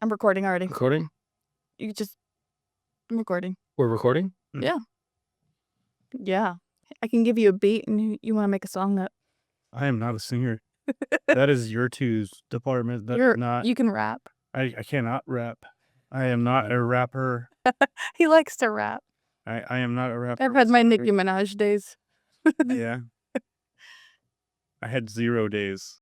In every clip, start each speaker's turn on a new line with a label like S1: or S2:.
S1: I'm recording already.
S2: Recording?
S1: I'm recording.
S2: We're recording?
S1: Yeah. Yeah. I can give you a beat and you want to make a song up.
S3: I am not a singer. That is your two's department.
S1: You can rap.
S3: I cannot rap. I am not a rapper.
S1: He likes to rap.
S3: I am not a rapper.
S1: I've had my Nicki Minaj days.
S3: Yeah. I had 0 days.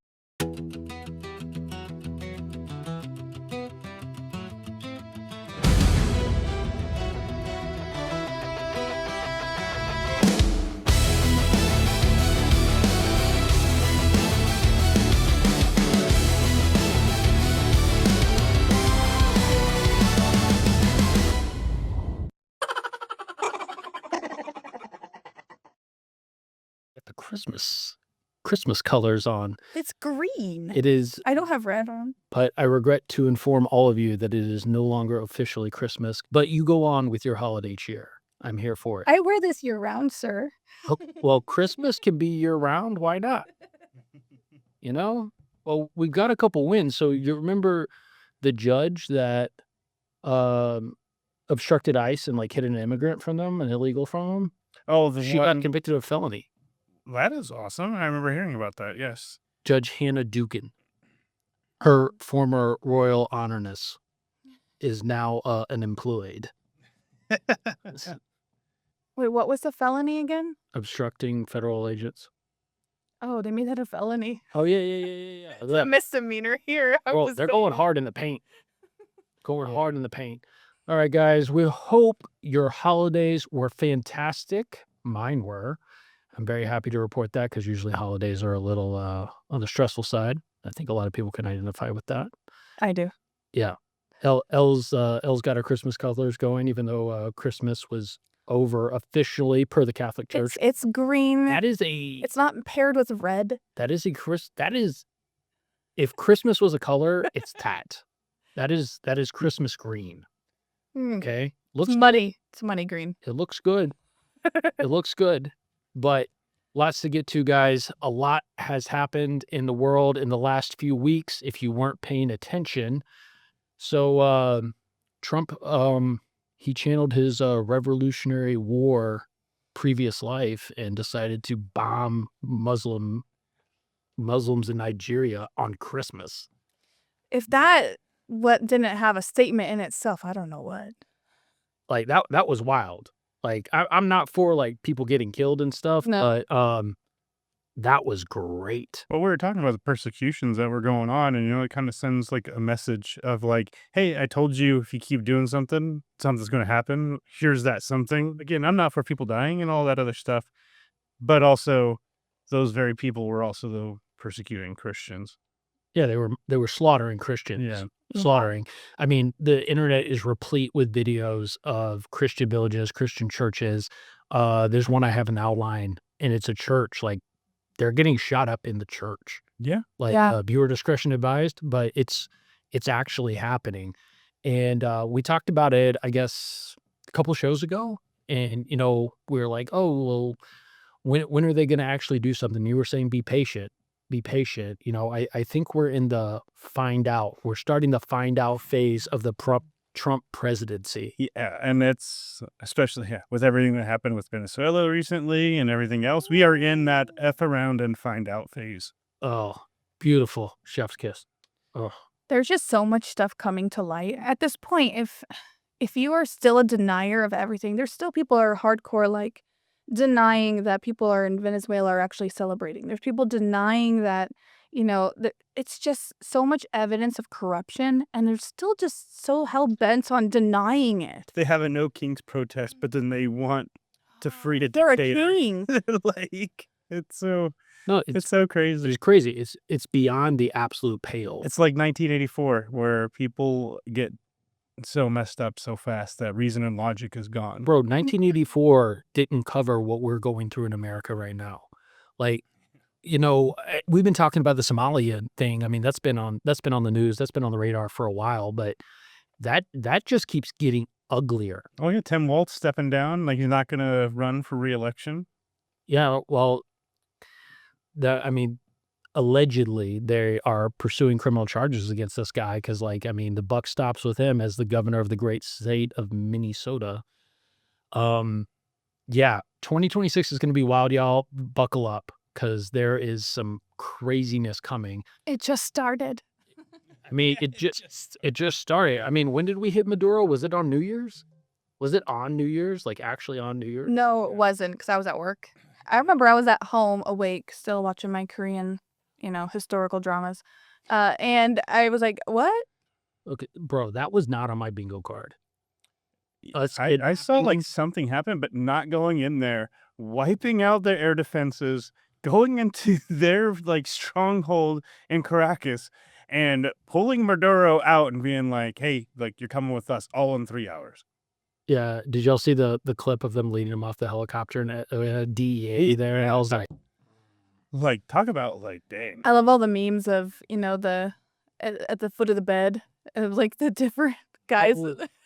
S2: The Christmas colors on.
S1: It's green.
S2: It is.
S1: I don't have red on.
S2: But I regret to inform all of you that it is no longer officially Christmas, but you go on with your holiday cheer. I'm here for it.
S1: I wear this year round, sir.
S2: Well, Christmas can be year round. Why not? You know? Well, we've got a couple wins. So you remember the judge that obstructed ICE and like hit an immigrant from them, an illegal from them?
S3: Oh,
S2: She got convicted of felony.
S3: That is awesome. I remember hearing about that. Yes.
S2: Judge Hannah Dukin, her former royal honorness, is now unemployed.
S1: Wait, what was the felony again?
S2: Obstructing federal agents.
S1: Oh, they made that a felony.
S2: Oh, yeah.
S1: It's a misdemeanor here.
S2: Well, they're going hard in the paint. Hard in the paint. All right, guys, we hope your holidays were fantastic. Mine were. I'm very happy to report that because usually holidays are a little on the stressful side. I think a lot of people can identify with that.
S1: I do.
S2: Yeah. Elle's got her Christmas colors going, even though Christmas was over officially per the Catholic Church.
S1: It's green.
S2: It's
S1: not paired with red.
S2: If Christmas was a color, it's that. That is Christmas green. Okay.
S1: It's muddy. It's muddy green.
S2: It looks good. It looks good. But lots to get to, guys. A lot has happened in the world in the last few weeks if you weren't paying attention. So Trump, he channeled his Revolutionary War previous life and decided to bomb Muslims in Nigeria on Christmas.
S1: If that didn't have a statement in itself, I don't know what.
S2: Like that was wild. Like I'm not for like people getting killed and stuff,
S1: No.
S2: but that was great.
S3: Well, we were talking about the persecutions that were going on, and it kind of sends like a message of like, hey, I told you if you keep doing something, something's going to happen. Here's that something. Again, I'm not for people dying and all that other stuff, but also those very people were also persecuting Christians.
S2: Yeah, they were slaughtering Christians.
S3: Yeah.
S2: Slaughtering. I mean, the internet is replete with videos of Christian villages, Christian churches. There's one I have an outline, and it's a church. Like, they're getting shot up in the church.
S3: Yeah.
S2: Like, viewer discretion advised, but it's actually happening. And we talked about it, I guess, a couple shows ago. And, we were like, oh, well, when are they going to actually do something? You were saying be patient. Be patient. I think we're in the find out. We're starting the find out phase of the Trump presidency.
S3: Yeah, and it's especially with everything that happened with Venezuela recently and everything else. We are in that F around and find out phase.
S2: Oh, beautiful. Chef's kiss. Oh.
S1: There's just so much stuff coming to light. At this point, if you are still a denier of everything, there's still people who are hardcore like denying that people in Venezuela are actually celebrating. There's people denying that, it's just so much evidence of corruption, and they're still just so hell-bent on denying it.
S3: They have a No Kings protest, but then they want to free the
S1: They're
S3: dictator.
S1: a king.
S3: Like, it's so crazy.
S2: It's crazy. It's beyond the absolute pale.
S3: It's like 1984, where people get so messed up so fast that reason and logic is gone.
S2: Bro, 1984 didn't cover what we're going through in America right now. Like, we've been talking about the Somalia thing. I mean, that's been on the news, that's been on the radar for a while, but that just keeps getting uglier.
S3: Oh yeah, Tim Walz stepping down, like he's not going to run for re-election.
S2: Yeah, well, allegedly they are pursuing criminal charges against this guy because, like, I mean, the buck stops with him as the governor of the great state of Minnesota. Yeah, 2026 is going to be wild, y'all. Buckle up because there is some craziness coming.
S1: It just started.
S2: I mean, it just started. I mean, when did we hit Maduro? Was it on New Year's? Was it on New Year's? Like actually on New Year's?
S1: No, it wasn't because I was at work. I remember I was at home awake, still watching my Korean, historical dramas. And I was like, what?
S2: Okay, bro, that was not on my bingo card.
S3: I saw like something happen, but not going in there, wiping out their air defenses, going into their like stronghold in Caracas, and pulling Maduro out and being like, "Hey, like you're coming with us all in 3 hours."
S2: Yeah, did y'all see the clip of them leading him off the helicopter and a DEA there? And I was like,
S3: talk about like, dang.
S1: I love all the memes of the at the foot of the bed of like the different guys.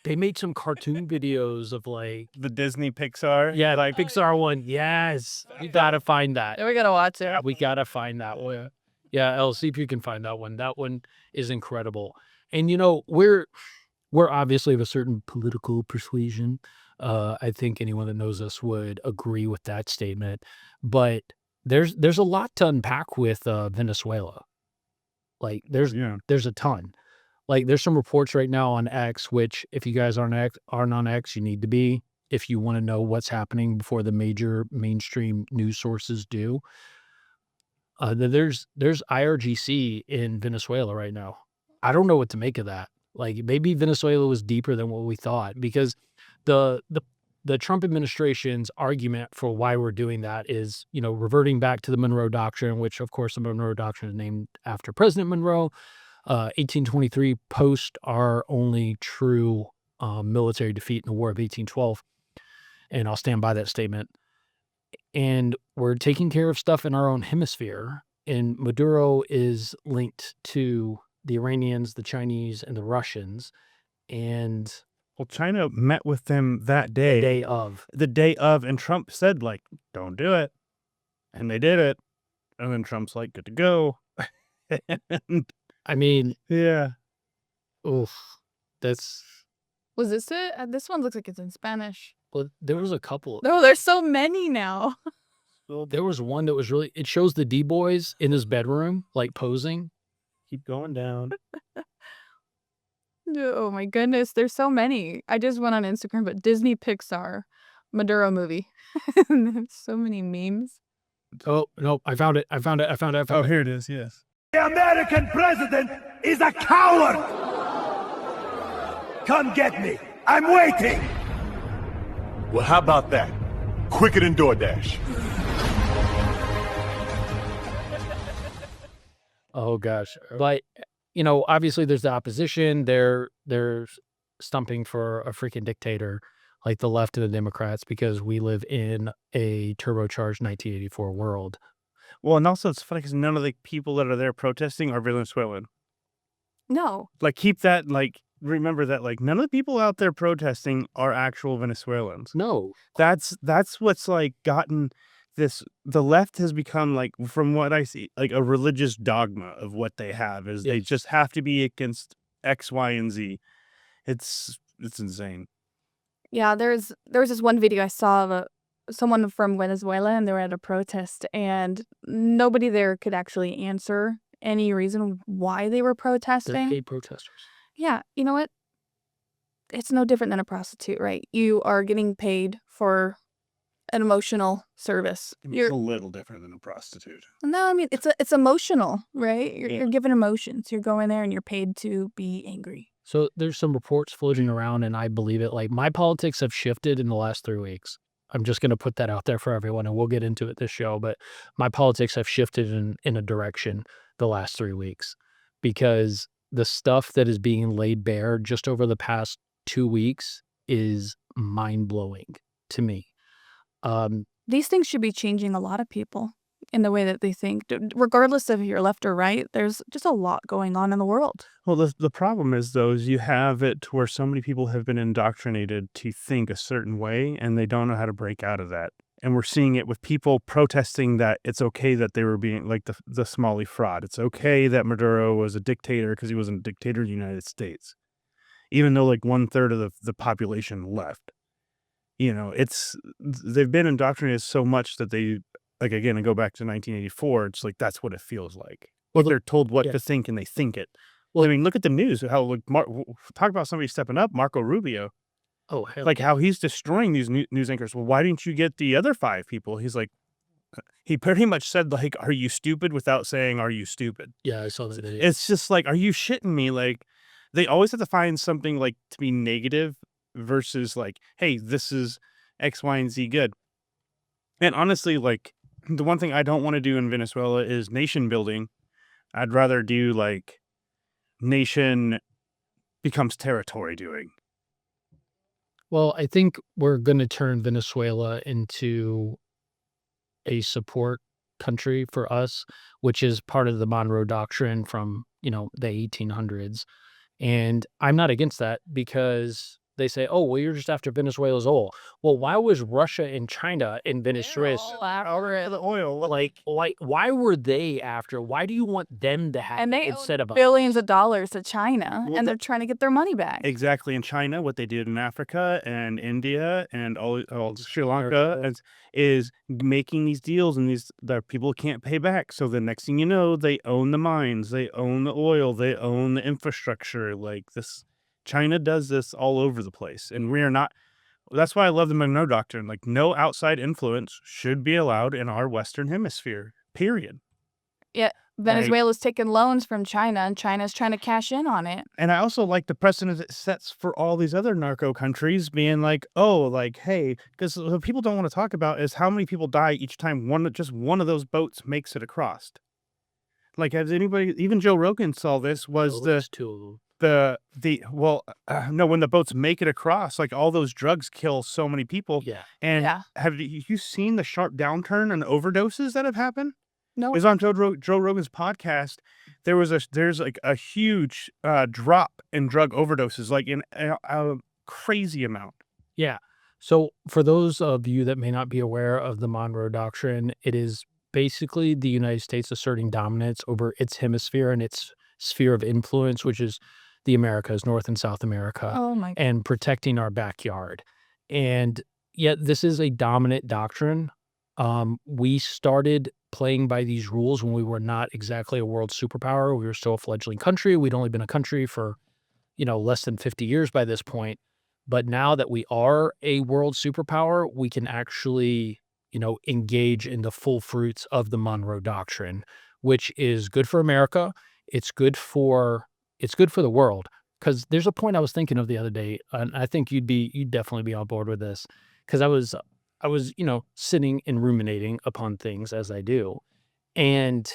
S2: They made some cartoon videos of like
S3: the Disney Pixar.
S2: Yeah, like Pixar one. Yes, we gotta find that.
S1: We gotta watch it.
S2: We gotta find that one. Yeah, El, see if you can find that one. That one is incredible. And we're obviously of a certain political persuasion. I think anyone that knows us would agree with that statement. But there's a lot to unpack with Venezuela. Like there's a ton. Like there's some reports right now on X, which if you guys aren't on X, you need to be if you want to know what's happening before the major mainstream news sources do. There's IRGC in Venezuela right now. I don't know what to make of that. Like maybe Venezuela was deeper than what we thought, because the Trump administration's argument for why we're doing that is, reverting back to the Monroe Doctrine, which of course the Monroe Doctrine is named after President Monroe. 1823 post our only true military defeat in the War of 1812. And I'll stand by that statement. And we're taking care of stuff in our own hemisphere. And Maduro is linked to the Iranians, the Chinese, and the Russians. And
S3: well, China met with them that day. The day of. And Trump said, like, don't do it. And they did it. And then Trump's like, good to go.
S2: I mean,
S3: yeah.
S2: Oof.
S1: Was this it? This one looks like it's in Spanish.
S2: Well, there was a couple.
S1: No, there's so many now.
S2: There was one that was really, it shows the D-boys in his bedroom, like posing.
S3: Keep going down.
S1: Oh my goodness, there's so many. I just went on Instagram, but Disney Pixar Maduro movie. There's so many memes.
S2: Oh, no, I found it.
S3: Oh, here it is, yes.
S4: The American president is a coward! Come get me. I'm waiting! Well, how about that? Quicker than DoorDash.
S2: Oh, gosh. But, obviously there's the opposition. They're stumping for a freaking dictator, like the left and the Democrats, because we live in a turbocharged 1984 world.
S3: Well, and also it's funny because none of the people that are there protesting are Venezuelan.
S1: No.
S3: Like, keep that, like, remember that, like, none of the people out there protesting are actual Venezuelans.
S2: No.
S3: That's what's, like, gotten this, the left has become, like, from what I see, like, a religious dogma of what they have is they just have to be against X, Y, and Z. It's insane.
S1: Yeah, there was this one video I saw of someone from Venezuela, and they were at a protest, and nobody there could actually answer any reason why they were protesting.
S2: They're paid protesters.
S1: Yeah, you know what? It's no different than a prostitute, right? You are getting paid for an emotional service.
S3: It's a little different than a prostitute.
S1: No, I mean it's emotional, right? You're given emotions. You're going there and you're paid to be angry.
S2: So there's some reports floating around, and I believe it. Like, my politics have shifted in the last 3 weeks. I'm just going to put that out there for everyone, and we'll get into it this show. But my politics have shifted in a direction the last 3 weeks, because the stuff that is being laid bare just over the past 2 weeks is mind-blowing to me.
S1: These things should be changing a lot of people in the way that they think. Regardless of if you're left or right, there's just a lot going on in the world.
S3: Well, the problem is, though, is you have it to where so many people have been indoctrinated to think a certain way, and they don't know how to break out of that. And we're seeing it with people protesting that it's okay that they were being like the Somali fraud. It's okay that Maduro was a dictator because he wasn't a dictator in the United States, even though like 1/3 of the population left. They've been indoctrinated so much that they, like, again, I go back to 1984. It's like that's what it feels like.
S2: Well,
S3: They're told what
S2: yeah.
S3: to think and they think it.
S2: Well-
S3: I mean, look at the news. How like talk about somebody stepping up, Marco Rubio.
S2: Oh, hell
S3: Like
S2: yeah.
S3: how he's destroying these news anchors. Well, why didn't you get the other 5 people? He's like, he pretty much said like, "Are you stupid?" without saying, "Are you stupid?"
S2: Yeah, I saw that video.
S3: It's just like, are you shitting me? Like, they always have to find something like to be negative versus like, hey, this is X, Y, and Z good. And honestly, like, the one thing I don't want to do in Venezuela is nation building. I'd rather do like nation becomes territory doing.
S2: Well, I think we're going to turn Venezuela into a support country for us, which is part of the Monroe Doctrine from, the 1800s. And I'm not against that because they say, oh, well, you're just after Venezuela's oil. Well, why was Russia and China in Venezuela?
S3: The oil.
S2: Like, why were they after? Why do you want them to have
S1: And
S2: it
S1: they
S2: instead of
S1: owe
S2: us?
S1: billions of dollars to China,
S3: Well,
S1: and they're trying to get their money back.
S3: Exactly. In China, what they did in Africa and India and all Sri Lanka is making these deals, and these that people can't pay back. So the next thing you know, they own the mines, they own the oil, they own the infrastructure. Like this, China does this all over the place, and we are not. That's why I love the Monroe Doctrine. Like, no outside influence should be allowed in our Western Hemisphere. Period.
S1: Yeah, Venezuela's taking loans from China, and China's trying to cash in on it.
S3: And I also like the precedent it sets for all these other narco countries being like, oh, like, hey, because what people don't want to talk about is how many people die each time just one of those boats makes it across. Like, has anybody, even Joe Rogan saw this, was
S2: Those two of them.
S3: no, when the boats make it across, like all those drugs kill so many people.
S2: Yeah.
S3: And
S1: Yeah.
S3: have you seen the sharp downturn in overdoses that have happened?
S1: No,
S3: It was on Joe Rogan's podcast. There's like a huge drop in drug overdoses, like in a crazy amount.
S2: Yeah. So for those of you that may not be aware of the Monroe Doctrine, it is basically the United States asserting dominance over its hemisphere and its sphere of influence, which is the Americas, North and South America,
S1: oh my,
S2: and protecting our backyard. And yet this is a dominant doctrine. We started playing by these rules when we were not exactly a world superpower. We were still a fledgling country. We'd only been a country for, less than 50 years by this point. But now that we are a world superpower, we can actually, engage in the full fruits of the Monroe Doctrine, which is good for America. It's good for the world. Because there's a point I was thinking of the other day, and I think you'd definitely be on board with this. Because I was, sitting and ruminating upon things as I do. And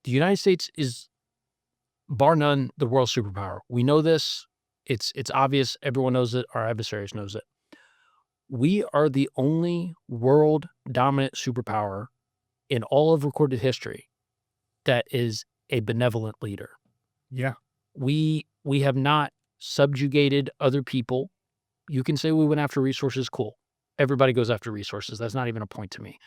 S2: the United States is, bar none, the world superpower. We know this. It's obvious. Everyone knows it. Our adversaries knows it. We are the only world dominant superpower in all of recorded history that is a benevolent leader.
S3: Yeah.
S2: We have not subjugated other people. You can say we went after resources. Cool. Everybody goes after resources. That's not even a point to me.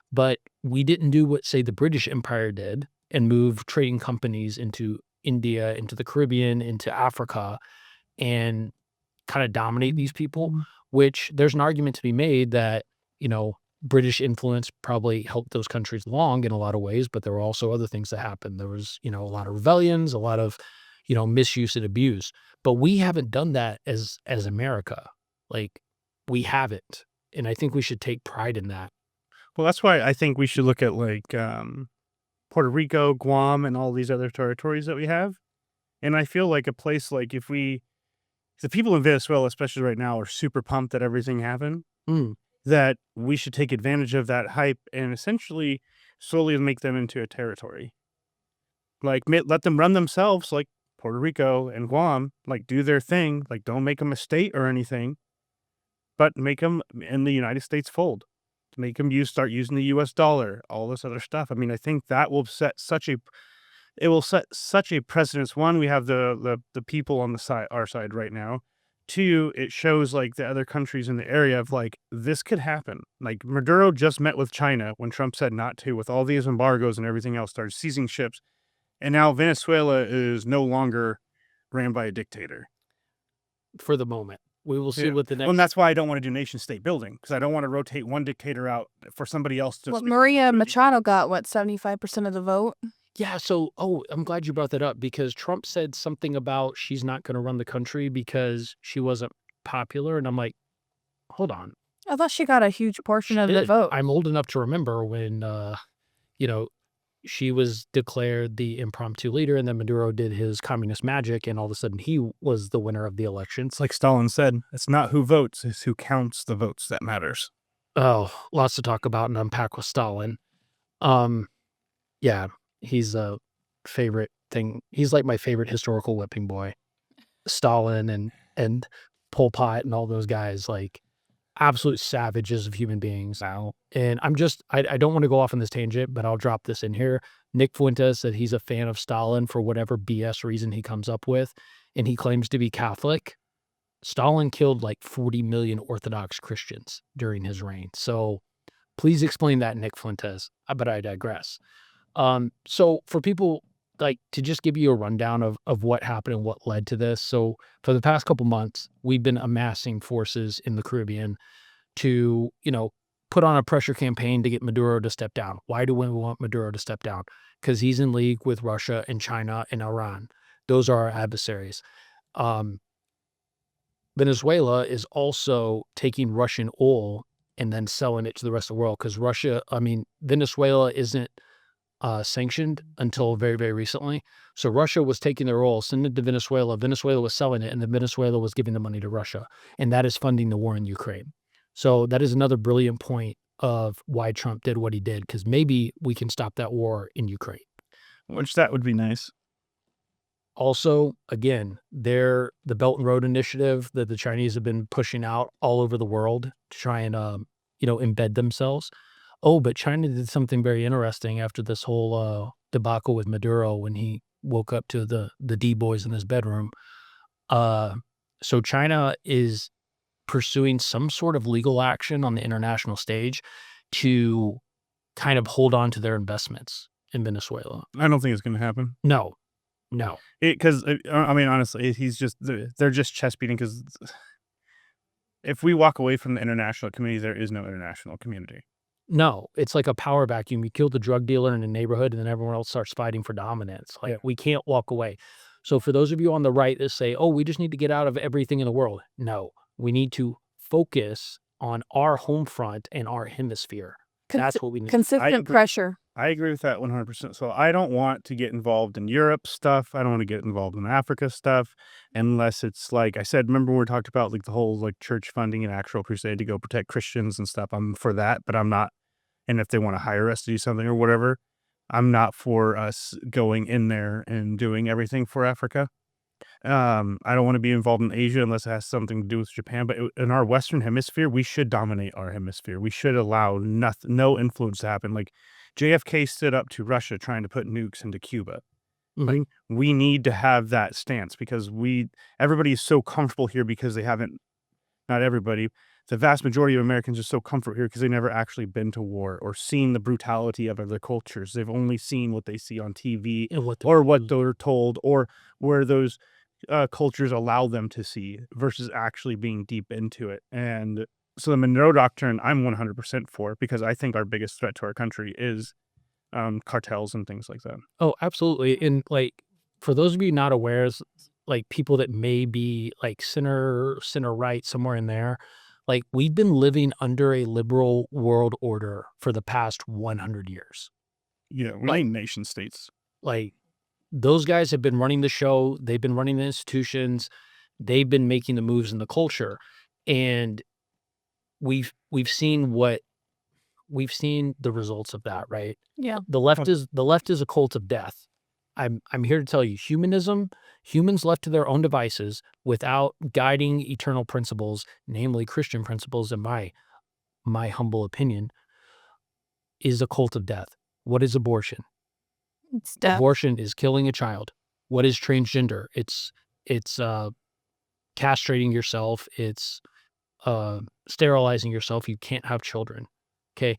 S2: But we didn't do what, say, the British Empire did and move trading companies into India, into the Caribbean, into Africa, and kind of dominate these people, which there's an argument to be made that, British influence probably helped those countries along in a lot of ways, but there were also other things that happened. There was, a lot of rebellions, a lot of, misuse and abuse. But we haven't done that as America. Like, we haven't. And I think we should take pride in that.
S3: Well, that's why I think we should look at like Puerto Rico, Guam, and all these other territories that we have. And I feel like a place like the people in Venezuela, especially right now, are super pumped that everything happened. That we should take advantage of that hype and essentially slowly make them into a territory. Like, let them run themselves, like Puerto Rico and Guam, like do their thing. Like, don't make them a state or anything, but make them in the United States fold. Make them start using the U.S. dollar, all this other stuff. I mean, I think that will set such a precedence. One, we have the people on our side right now. Two, it shows like the other countries in the area of like, this could happen. Like Maduro just met with China when Trump said not to, with all these embargoes and everything else, started seizing ships. And now Venezuela is no longer ran by a dictator.
S2: For the moment. We will see what the
S3: Well, and
S2: next.
S3: that's why I don't want to do nation state building, because I don't want to rotate one dictator out for somebody else to.
S1: Well, Maria Machado got, what, 75% of the vote?
S2: Yeah. So, I'm glad you brought that up because Trump said something about she's not going to run the country because she wasn't popular. And I'm like, hold on.
S1: I thought she got a huge portion of the
S2: Did.
S1: vote.
S2: I'm old enough to remember when, she was declared the impromptu leader and then Maduro did his communist magic and all of a sudden he was the winner of the election.
S3: It's like Stalin said, it's not who votes, it's who counts the votes that matters.
S2: Oh, lots to talk about and unpack with Stalin. Yeah, he's a favorite thing. He's like my favorite historical whipping boy. Stalin and Pol Pot and all those guys, like absolute savages of human beings now. And I don't want to go off on this tangent, but I'll drop this in here. Nick Fuentes said he's a fan of Stalin for whatever BS reason he comes up with, and he claims to be Catholic. Stalin killed like 40 million Orthodox Christians during his reign. So please explain that, Nick Fuentes. But I digress. So for people, like, to just give you a rundown of what happened and what led to this. So for the past couple months, we've been amassing forces in the Caribbean to, put on a pressure campaign to get Maduro to step down. Why do we want Maduro to step down? Because he's in league with Russia and China and Iran. Those are our adversaries. Venezuela is also taking Russian oil and then selling it to the rest of the world because Venezuela isn't sanctioned until very, very recently. So Russia was taking their oil, sending it to Venezuela. Venezuela was selling it, and then Venezuela was giving the money to Russia. And that is funding the war in Ukraine. So that is another brilliant point of why Trump did what he did, because maybe we can stop that war in Ukraine.
S3: Which that would be nice.
S2: Also, again, the Belt and Road Initiative that the Chinese have been pushing out all over the world to try and, embed themselves. Oh, but China did something very interesting after this whole debacle with Maduro when he woke up to the D-boys in his bedroom. So China is pursuing some sort of legal action on the international stage to kind of hold on to their investments in Venezuela.
S3: I don't think it's going to happen.
S2: No.
S3: Because, honestly, they're just chest beating because if we walk away from the international community, there is no international community.
S2: No, it's like a power vacuum. You kill the drug dealer in a neighborhood and then everyone else starts fighting for dominance. We can't walk away. So for those of you on the right that say, oh, we just need to get out of everything in the world. No, we need to focus on our home front and our hemisphere. That's what we need.
S1: Consistent pressure.
S3: I agree with that 100%. So I don't want to get involved in Europe stuff. I don't want to get involved in Africa stuff unless it's like I said, remember when we talked about like the whole like church funding and actual crusade to go protect Christians and stuff. I'm for that, but I'm not. And if they want to hire us to do something or whatever, I'm not for us going in there and doing everything for Africa. I don't want to be involved in Asia unless it has something to do with Japan. But in our Western hemisphere, we should dominate our hemisphere. We should allow no influence to happen. Like JFK stood up to Russia trying to put nukes into Cuba.
S2: Mhm.
S3: Like, we need to have that stance because everybody is so comfortable here because they haven't, not everybody, the vast majority of Americans are so comfortable here because they've never actually been to war or seen the brutality of other cultures. They've only seen what they see on TV
S2: And what
S3: they're told or where those cultures allow them to see versus actually being deep into it. And so the Monroe Doctrine, I'm 100% for because I think our biggest threat to our country is cartels and things like that.
S2: Oh, absolutely. And like, for those of you not aware, like people that may be like center right, somewhere in there, like we've been living under a liberal world order for the past 100 years.
S3: Yeah, we're like nation states.
S2: Like those guys have been running the show. They've been running the institutions. They've been making the moves in the culture. And we've seen the results of that, right?
S1: Yeah.
S2: The left is a cult of death. I'm here to tell you, humans left to their own devices without guiding eternal principles, namely Christian principles, in my humble opinion, is a cult of death. What is abortion?
S1: It's death.
S2: Abortion is killing a child. What is transgender? It's castrating yourself. It's sterilizing yourself. You can't have children. Okay.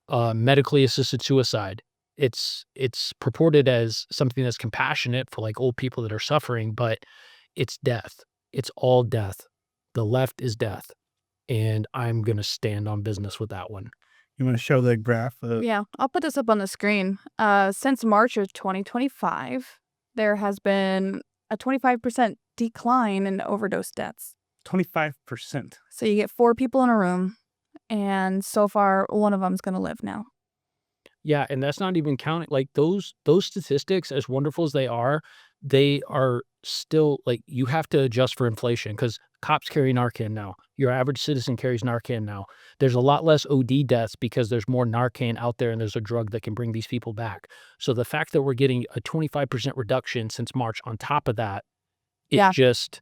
S2: Medically assisted suicide. It's purported as something that's compassionate for like old people that are suffering, but it's death. It's all death. The left is death. And I'm going to stand on business with that one.
S3: You want to show the graph?
S1: Yeah, I'll put this up on the screen. Since March of 2025, there has been a 25% decline in overdose deaths.
S3: 25%.
S1: So you get 4 people in a room, and so far, one of them's going to live now.
S2: Yeah, and that's not even counting like those statistics, as wonderful as they are still like you have to adjust for inflation because cops carry Narcan now. Your average citizen carries Narcan now. There's a lot less OD deaths because there's more Narcan out there and there's a drug that can bring these people back. So the fact that we're getting a 25% reduction since March on top of that, it's just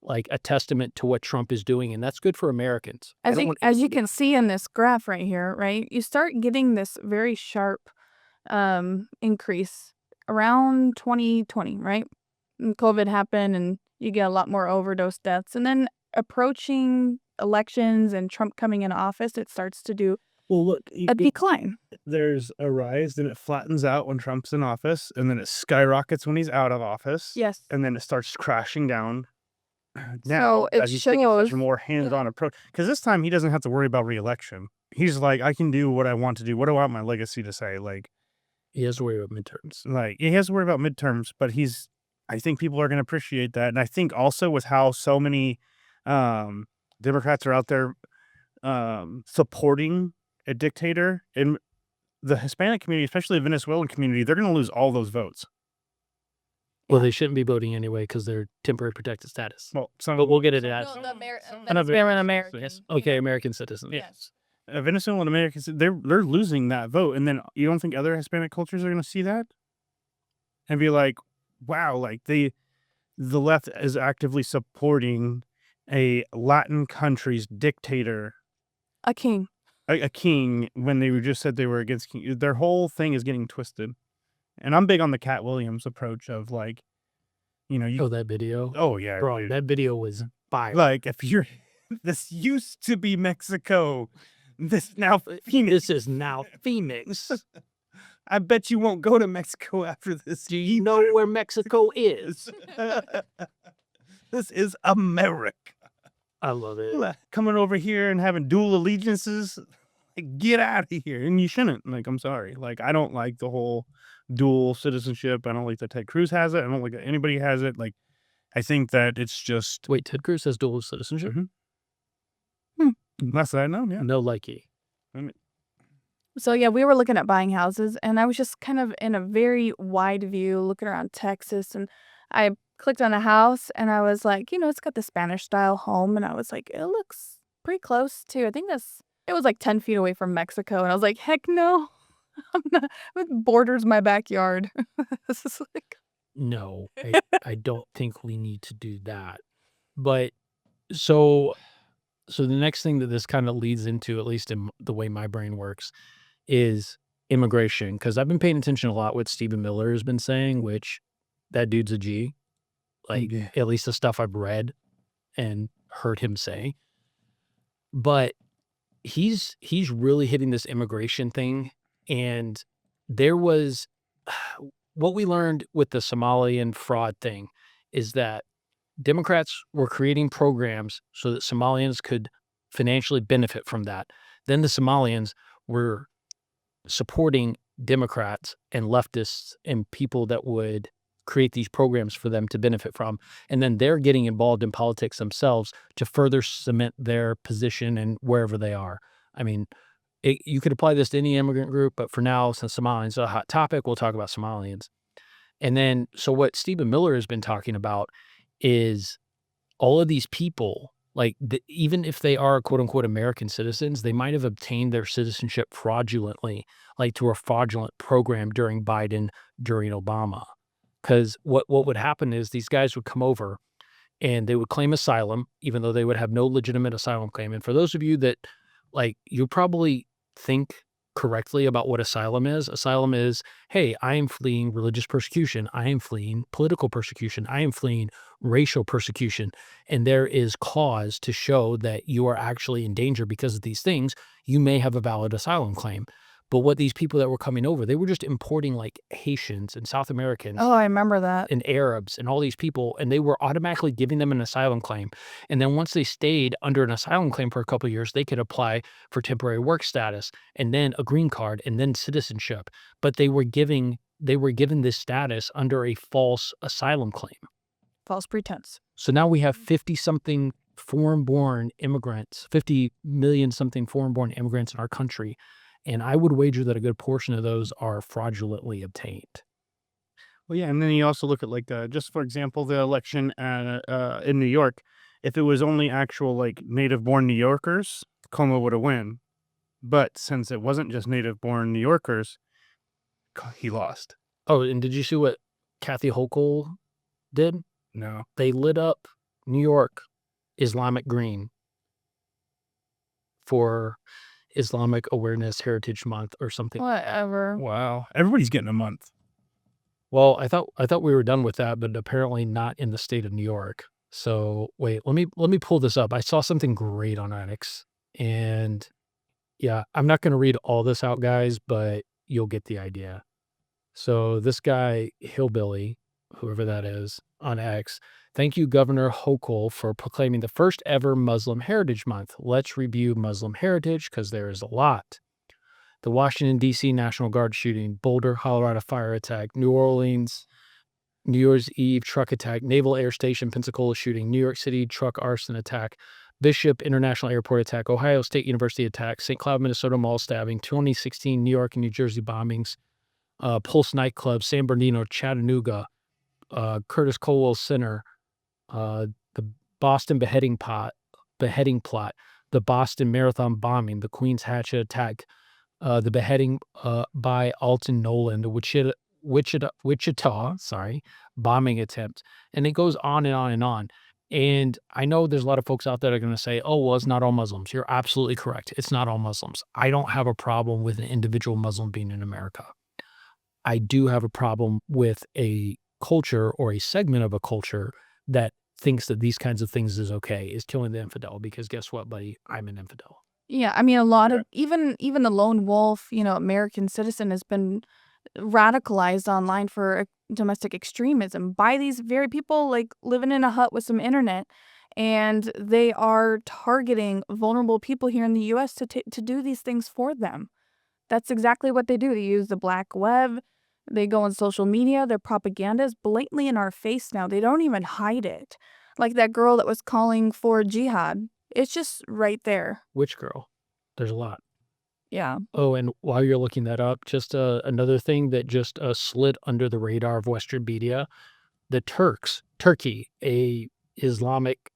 S2: like a testament to what Trump is doing, and that's good for Americans.
S1: As you can see in this graph right here, right, you start getting this very sharp increase around 2020, right? And COVID happened, and you get a lot more overdose deaths. And then approaching elections and Trump coming into office, it starts to do a decline.
S3: There's a rise, then it flattens out when Trump's in office, and then it skyrockets when he's out of office.
S1: Yes.
S3: And then it starts crashing down.
S1: So it
S3: as he's taking
S1: shows
S3: such a more hands-on approach, because this time he doesn't have to worry about re-election. He's like, I can do what I want to do. What do I want my legacy to say? Like,
S2: he has to worry about midterms.
S3: Like, he has to worry about midterms, but I think people are going to appreciate that. And I think also with how so many Democrats are out there supporting a dictator in the Hispanic community, especially the Venezuelan community, they're going to lose all those votes.
S2: Well, they shouldn't be voting anyway because they're temporary protected status.
S3: Well,
S2: But we'll get into that.
S1: Venezuelan Americans.
S2: Okay, American citizens.
S1: Yes.
S3: Venezuelan Americans, they're losing that vote. And then you don't think other Hispanic cultures are going to see that and be like, wow, like the left is actively supporting a Latin country's dictator,
S1: A king.
S3: a king, when they just said they were against king. Their whole thing is getting twisted. And I'm big on the Cat Williams approach of like,
S2: that video.
S3: Oh yeah,
S2: Bro, that video was fire.
S3: like if you're this used to be Mexico, this now Phoenix.
S2: This is now Phoenix.
S3: I bet you won't go to Mexico after this.
S2: Do you know where Mexico is?
S3: This is America.
S2: I love it.
S3: Coming over here and having dual allegiances, like, get out of here. And you shouldn't. Like, I'm sorry. Like, I don't like the whole dual citizenship. I don't like that Ted Cruz has it. I don't like that anybody has it. Like, I think that it's just...
S2: Wait, Ted Cruz has dual citizenship?
S3: Less that I know, yeah.
S2: No likey.
S1: So yeah, we were looking at buying houses, and I was just kind of in a very wide view looking around Texas, and I clicked on a house, and I was like, it's got the Spanish style home, and I was like, it looks pretty close to, I think it was like 10 feet away from Mexico, and I was like, heck no, I'm not, it borders my backyard. This is like...
S2: No, I don't think we need to do that. But so the next thing that this kind of leads into, at least in the way my brain works, is immigration. Because I've been paying attention a lot what Stephen Miller has been saying, which that dude's a G. Like, at least the stuff I've read and heard him say. But he's really hitting this immigration thing. And there was... What we learned with the Somalian fraud thing is that Democrats were creating programs so that Somalians could financially benefit from that. Then the Somalians were supporting Democrats and leftists and people that would create these programs for them to benefit from. And then they're getting involved in politics themselves to further cement their position and wherever they are. I mean, you could apply this to any immigrant group, but for now, since Somalians are a hot topic, we'll talk about Somalians. And then, so what Stephen Miller has been talking about is all of these people, like even if they are quote unquote American citizens, they might have obtained their citizenship fraudulently, like through a fraudulent program during Biden, during Obama. Because what would happen is these guys would come over and they would claim asylum, even though they would have no legitimate asylum claim. And for those of you that, like, you probably think correctly about what asylum is, hey, I am fleeing religious persecution. I am fleeing political persecution. I am fleeing racial persecution. And there is cause to show that you are actually in danger because of these things. You may have a valid asylum claim. But what these people that were coming over, they were just importing like Haitians and South Americans
S1: Oh, I remember that.
S2: and Arabs and all these people, and they were automatically giving them an asylum claim. And then once they stayed under an asylum claim for a couple of years, they could apply for temporary work status and then a green card and then citizenship. But they were given this status under a false asylum claim.
S1: False pretense.
S2: So now we have 50-something foreign-born immigrants, 50 million something foreign-born immigrants in our country. And I would wager that a good portion of those are fraudulently obtained.
S3: Well, yeah, and then you also look at like just for example, the election in New York. If it was only actual like native-born New Yorkers, Cuomo would have won. But since it wasn't just native-born New Yorkers, he lost.
S2: Oh, and did you see what Kathy Hochul did?
S3: No.
S2: They lit up New York Islamic green for Islamic Awareness Heritage Month or something.
S1: Whatever.
S3: Wow. Everybody's getting a month.
S2: Well, I thought we were done with that, but apparently not in the state of New York. So wait, let me pull this up. I saw something great on X, and yeah, I'm not going to read all this out, guys, but you'll get the idea. So this guy, Hillbilly, whoever that is, on X, thank you, Governor Hochul, for proclaiming the first ever Muslim Heritage Month. Let's review Muslim heritage because there is a lot. The Washington, D.C. National Guard shooting, Boulder, Colorado fire attack, New Orleans, New Year's Eve truck attack, Naval Air Station, Pensacola shooting, New York City truck arson attack, Bishop International Airport attack, Ohio State University attack, St. Cloud, Minnesota mall stabbing, 2016 New York and New Jersey bombings, Pulse nightclub, San Bernardino, Chattanooga, Curtis Colwell Center, the Boston beheading plot, the Boston Marathon bombing, the Queens Hatchet attack, the beheading by Alton Nolan, the Wichita bombing attempt, and it goes on and on and on. And I know there's a lot of folks out there that are going to say, oh, well, it's not all Muslims. You're absolutely correct. It's not all Muslims. I don't have a problem with an individual Muslim being in America. I do have a problem with a culture or a segment of a culture that thinks that these kinds of things is okay, is killing the infidel, because guess what, buddy? I'm an infidel.
S1: Yeah, I mean, a lot of even the lone wolf, American citizen has been radicalized online for domestic extremism by these very people like living in a hut with some internet, and they are targeting vulnerable people here in the U.S. to do these things for them. That's exactly what they do. They use the black web. They go on social media. Their propaganda is blatantly in our face now. They don't even hide it. Like that girl that was calling for jihad. It's just right there.
S2: Which girl? There's a lot.
S1: Yeah.
S2: Oh, and while you're looking that up, just another thing that just slid under the radar of Western media, the Turkey, a Islamic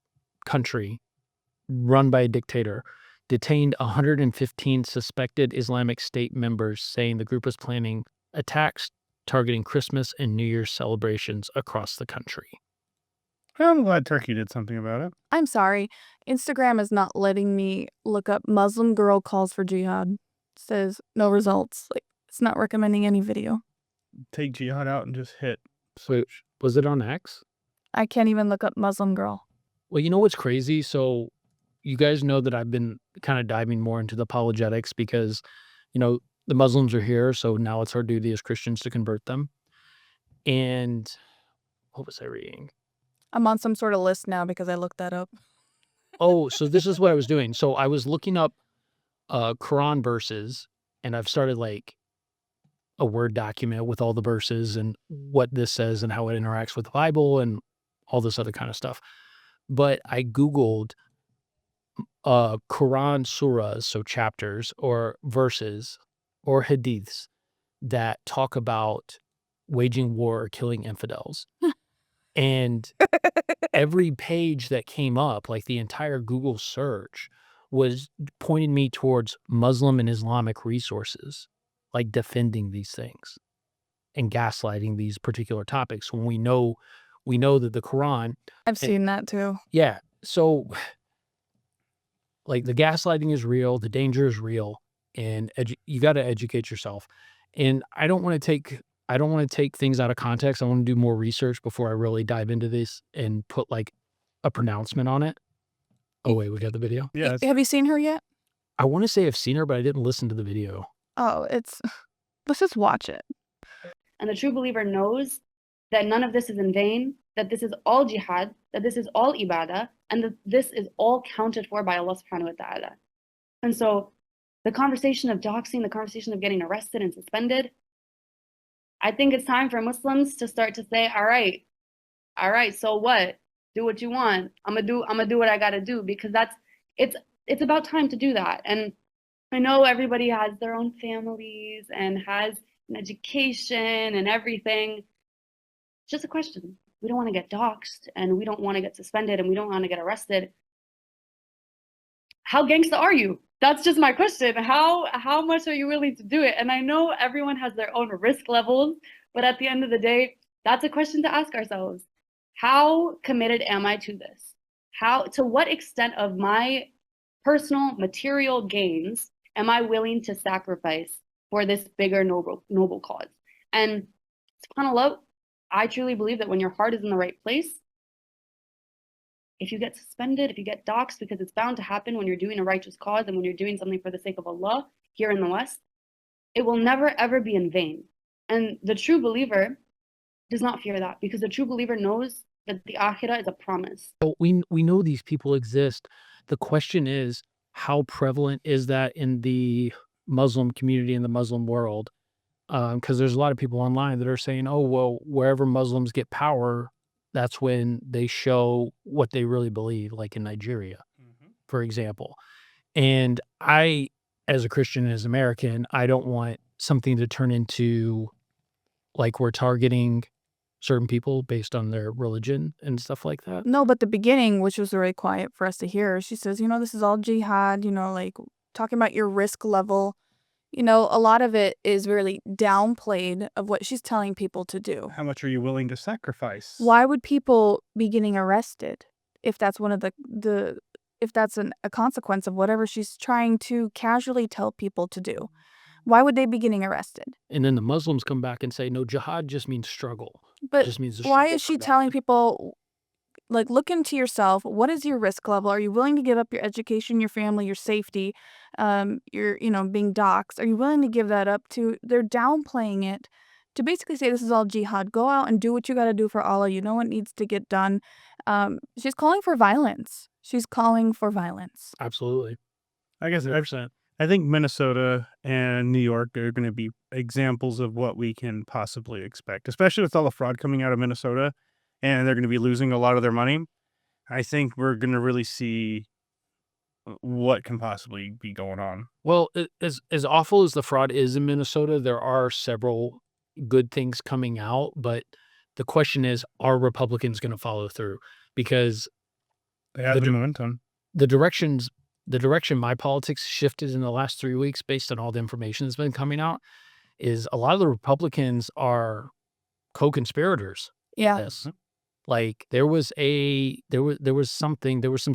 S2: country run by a dictator, detained 115 suspected Islamic State members, saying the group was planning attacks targeting Christmas and New Year's celebrations across the country.
S3: I'm glad Turkey did something about it.
S1: I'm sorry. Instagram is not letting me look up Muslim girl calls for jihad. It says no results. Like, it's not recommending any video.
S3: Take jihad out and just hit.
S2: Wait, was it on X?
S1: I can't even look up Muslim girl.
S2: Well, you know what's crazy? So you guys know that I've been kind of diving more into the apologetics because, the Muslims are here. So now it's our duty as Christians to convert them. And what was I reading?
S1: I'm on some sort of list now because I looked that up.
S2: Oh, so this is what I was doing. So I was looking up Quran verses, and I've started like a Word document with all the verses and what this says and how it interacts with the Bible and all this other kind of stuff. But I Googled Quran surahs, so chapters or verses or hadiths that talk about waging war or killing infidels. And every page that came up, like the entire Google search, was pointing me towards Muslim and Islamic resources, like defending these things and gaslighting these particular topics. When we know that the Quran...
S1: I've seen that too.
S2: Yeah. So, like, the gaslighting is real, the danger is real, and you got to educate yourself. And I don't want to take things out of context. I want to do more research before I really dive into this and put like a pronouncement on it. Oh wait, we got the video.
S3: Yeah,
S1: Have you seen her yet?
S2: I want to say I've seen her, but I didn't listen to the video.
S1: Oh, let's just watch it.
S5: And the true believer knows that none of this is in vain, that this is all jihad, that this is all ibadah, and that this is all counted for by Allah subhanahu wa ta'ala. And so the conversation of doxing, the conversation of getting arrested and suspended, I think it's time for Muslims to start to say, all right, so what? Do what you want. I'm gonna do what I gotta do, because it's about time to do that. And I know everybody has their own families and has an education and everything. It's just a question. We don't want to get doxxed, and we don't want to get suspended, and we don't want to get arrested. How gangsta are you? That's just my question. How much are you willing to do it? And I know everyone has their own risk levels, but at the end of the day, that's a question to ask ourselves. How committed am I to this? To what extent of my personal material gains am I willing to sacrifice for this bigger noble cause? And subhanAllah, I truly believe that when your heart is in the right place, if you get suspended, if you get doxxed, because it's bound to happen when you're doing a righteous cause and when you're doing something for the sake of Allah here in the West, it will never ever be in vain. And the true believer does not fear that, because the true believer knows that the akhirah is a promise.
S2: But we know these people exist. The question is, how prevalent is that in the Muslim community, in the Muslim world? Because there's a lot of people online that are saying, oh, well, wherever Muslims get power, that's when they show what they really believe, like in Nigeria, for example. And I, as a Christian and as an American, I don't want something to turn into like we're targeting certain people based on their religion and stuff like that.
S1: No, but the beginning, which was very quiet for us to hear, she says, this is all jihad, like talking about your risk level. A lot of it is really downplayed of what she's telling people to do.
S3: how much are you willing to sacrifice?
S1: Why would people be getting arrested if that's one of if that's a consequence of whatever she's trying to casually tell people to do? Why would they be getting arrested?
S2: And then the Muslims come back and say, no, jihad just means struggle.
S1: But
S2: just means
S1: why is she telling people, like, look into yourself? What is your risk level? Are you willing to give up your education, your family, your safety, your, being doxxed? Are you willing to give that up to? They're downplaying it to basically say this is all jihad. Go out and do what you got to do for Allah. You know what needs to get done. She's calling for violence.
S2: Absolutely.
S3: I guess
S2: 100%.
S3: I think Minnesota and New York are going to be examples of what we can possibly expect, especially with all the fraud coming out of Minnesota, and they're going to be losing a lot of their money. I think we're going to really see what can possibly be going on.
S2: Well, as awful as the fraud is in Minnesota, there are several good things coming out, but the question is, are Republicans going to follow through? Because
S3: They have the momentum.
S2: the direction my politics shifted in the last 3 weeks based on all the information that's been coming out is a lot of the Republicans are co-conspirators.
S1: Yeah.
S2: Yes. Like there was some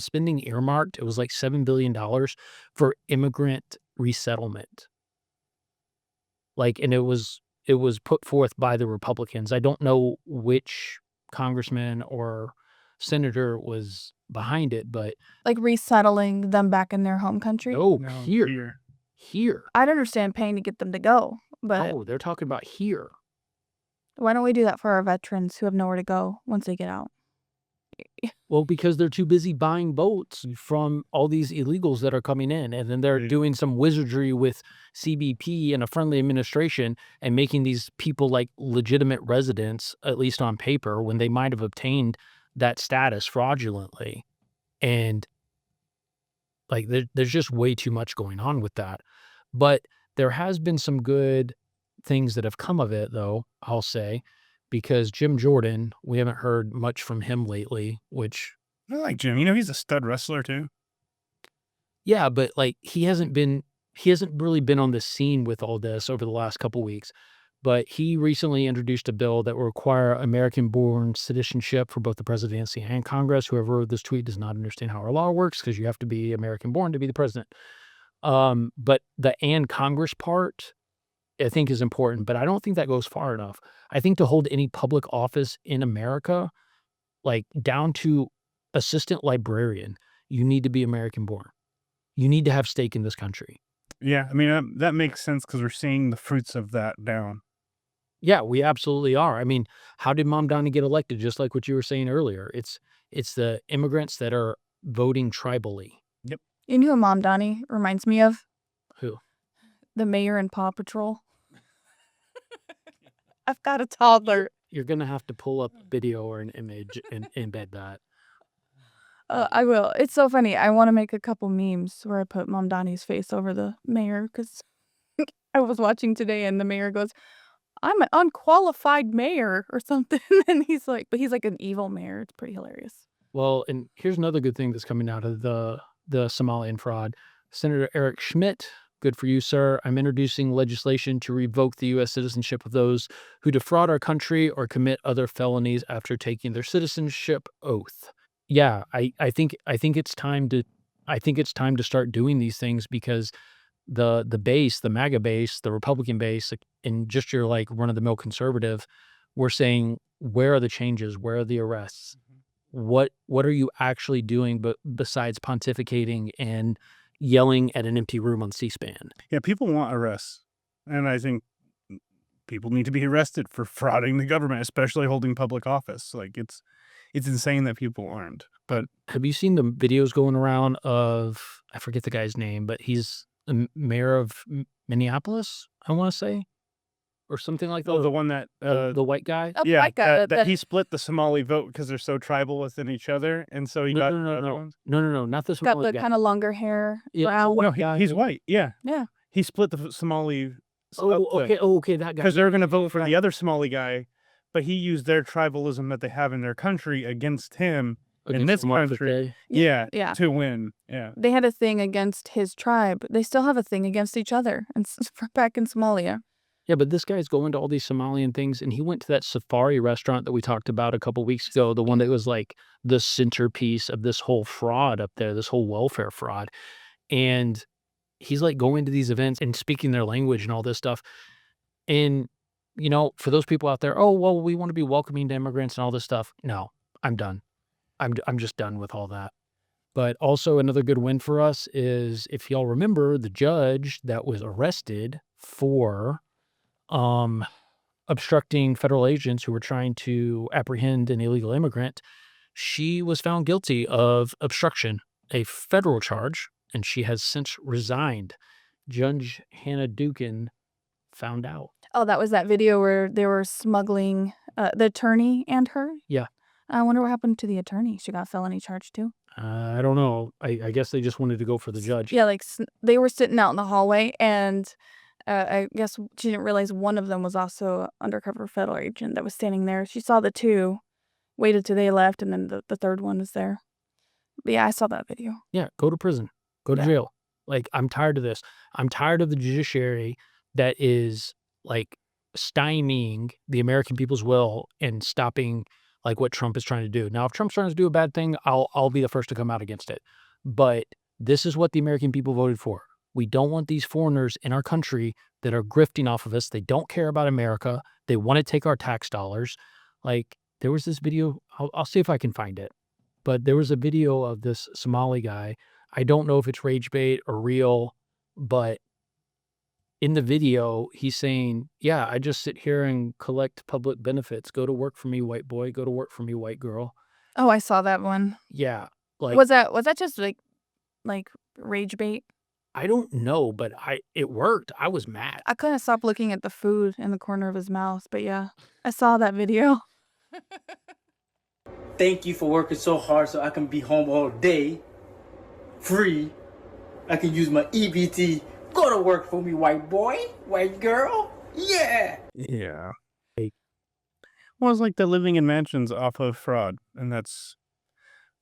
S2: spending earmarked. It was like $7 billion for immigrant resettlement. And it was put forth by the Republicans. I don't know which congressman or senator was behind it, but
S1: Like resettling them back in their home country.
S2: here.
S1: I'd understand paying to get them to go, but
S2: Oh, they're talking about here.
S1: why don't we do that for our veterans who have nowhere to go once they get out?
S2: Well, because they're too busy buying boats from all these illegals that are coming in, and then they're doing some wizardry with CBP and a friendly administration and making these people like legitimate residents, at least on paper, when they might have obtained that status fraudulently. And like there's just way too much going on with that. But there has been some good things that have come of it, though, I'll say, because Jim Jordan, we haven't heard much from him lately, which,
S3: I like Jim. He's a stud wrestler too.
S2: yeah, but like he hasn't really been on the scene with all this over the last couple weeks. But he recently introduced a bill that will require American-born citizenship for both the presidency and Congress. Whoever wrote this tweet does not understand how our law works, because you have to be American-born to be the president. But the and Congress part, I think, is important, but I don't think that goes far enough. I think to hold any public office in America, like down to assistant librarian, you need to be American born. You need to have stake in this country.
S3: Yeah, I mean, that makes sense because we're seeing the fruits of that down.
S2: Yeah, we absolutely are. I mean, how did Mom Donnie get elected? Just like what you were saying earlier. It's the immigrants that are voting tribally.
S1: You knew who Mom Donnie reminds me of?
S2: Who?
S1: The mayor in Paw Patrol. I've got a toddler.
S2: You're going to have to pull up a video or an image and embed that.
S1: I will. It's so funny. I want to make a couple memes where I put Mom Donnie's face over the mayor because I was watching today and the mayor goes, "I'm an unqualified mayor," or something. And he's like an evil mayor. It's pretty hilarious.
S2: Well, and here's another good thing that's coming out of the Somalian fraud. Senator Eric Schmitt, good for you, sir. I'm introducing legislation to revoke the U.S. citizenship of those who defraud our country or commit other felonies after taking their citizenship oath. Yeah, I think it's time to start doing these things because the base, the MAGA base, the Republican base, and just your like run-of-the-mill conservative, we're saying, where are the changes? Where are the arrests? What are you actually doing besides pontificating and yelling at an empty room on C-SPAN?
S3: Yeah, people want arrests, and I think people need to be arrested for frauding the government, especially holding public office. Like it's insane that people aren't. But
S2: have you seen the videos going around of, I forget the guy's name, but he's the mayor of Minneapolis, I want to say, or something like that.
S3: the one that
S2: the white guy.
S1: Oh,
S3: yeah,
S1: white guy,
S3: that he split the Somali vote because they're so tribal within each other, and so he got the other ones.
S2: No, not this
S1: got
S2: one.
S1: the kind of longer hair.
S2: Yeah,
S1: brown.
S2: white
S3: No,
S2: guy.
S3: he's white. Yeah,
S1: Yeah.
S3: he split the Somali.
S2: Okay, that guy.
S3: Because they're going to vote for the other Somali guy, but he used their tribalism that they have in their country against him in this country. Yeah,
S1: Yeah.
S3: to win. Yeah.
S1: They had a thing against his tribe. They still have a thing against each other. And back in Somalia.
S2: Yeah, but this guy's going to all these Somalian things, and he went to that safari restaurant that we talked about a couple weeks ago, the one that was like the centerpiece of this whole fraud up there, this whole welfare fraud. And he's like going to these events and speaking their language and all this stuff. And, you know, for those people out there, oh, well, we want to be welcoming to immigrants and all this stuff. No, I'm done. I'm just done with all that. But also another good win for us is, if y'all remember, the judge that was arrested for obstructing federal agents who were trying to apprehend an illegal immigrant, she was found guilty of obstruction, a federal charge, and she has since resigned. Judge Hannah Dukin found out.
S1: Oh, that was that video where they were smuggling the attorney and her?
S2: Yeah.
S1: I wonder what happened to the attorney. She got felony charged too.
S2: I don't know. I guess they just wanted to go for the judge.
S1: Yeah, like they were sitting out in the hallway, and I guess she didn't realize one of them was also an undercover federal agent that was standing there. She saw the two, waited till they left, and then the third one was there. But yeah, I saw that video.
S2: Yeah, go to prison. Go to jail. Like, I'm tired of this. I'm tired of the judiciary that is, like, stymieing the American people's will and stopping, like, what Trump is trying to do. Now, if Trump's trying to do a bad thing, I'll be the first to come out against it. But this is what the American people voted for. We don't want these foreigners in our country that are grifting off of us. They don't care about America. They want to take our tax dollars. Like, there was this video. I'll see if I can find it. But there was a video of this Somali guy. I don't know if it's rage bait or real, but in the video, he's saying, yeah, I just sit here and collect public benefits. Go to work for me, white boy. Go to work for me, white girl.
S1: Oh, I saw that one.
S2: Yeah. Like,
S1: Was that just like rage bait?
S2: I don't know, but it worked. I was mad.
S1: I couldn't stop looking at the food in the corner of his mouth, but yeah, I saw that video.
S6: Thank you for working so hard so I can be home all day, free. I can use my EBT. Go to work for me, white boy, white girl. Yeah.
S3: Yeah. Well, it's like the living in mansions off of fraud, and that's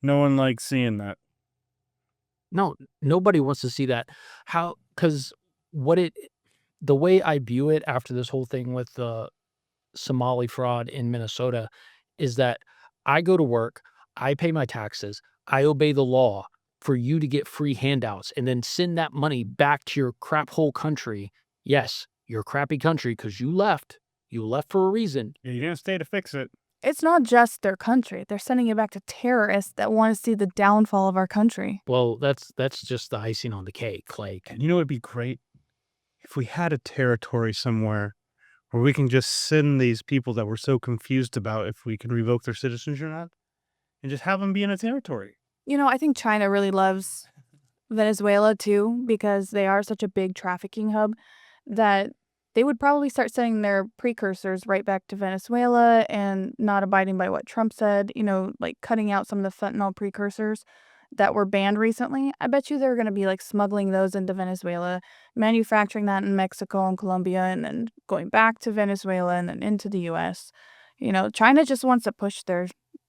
S3: no one likes seeing that.
S2: No, nobody wants to see that. How? Because the way I view it after this whole thing with the Somali fraud in Minnesota is that I go to work, I pay my taxes, I obey the law for you to get free handouts and then send that money back to your crap hole country. Yes, your crappy country, because you left. You left for a reason.
S3: Yeah, you didn't stay to fix it.
S1: It's not just their country. They're sending it back to terrorists that want to see the downfall of our country.
S2: Well, that's just the icing on the cake. Like,
S3: And you know, it'd be great if we had a territory somewhere where we can just send these people that we're so confused about if we can revoke their citizenship or not, and just have them be in a territory.
S1: You know, I think China really loves Venezuela too, because they are such a big trafficking hub that they would probably start sending their precursors right back to Venezuela and not abiding by what Trump said, you know, like cutting out some of the fentanyl precursors that were banned recently. I bet you they're going to be like smuggling those into Venezuela, manufacturing that in Mexico and Colombia, and then going back to Venezuela and then into the US. You know, China just wants to push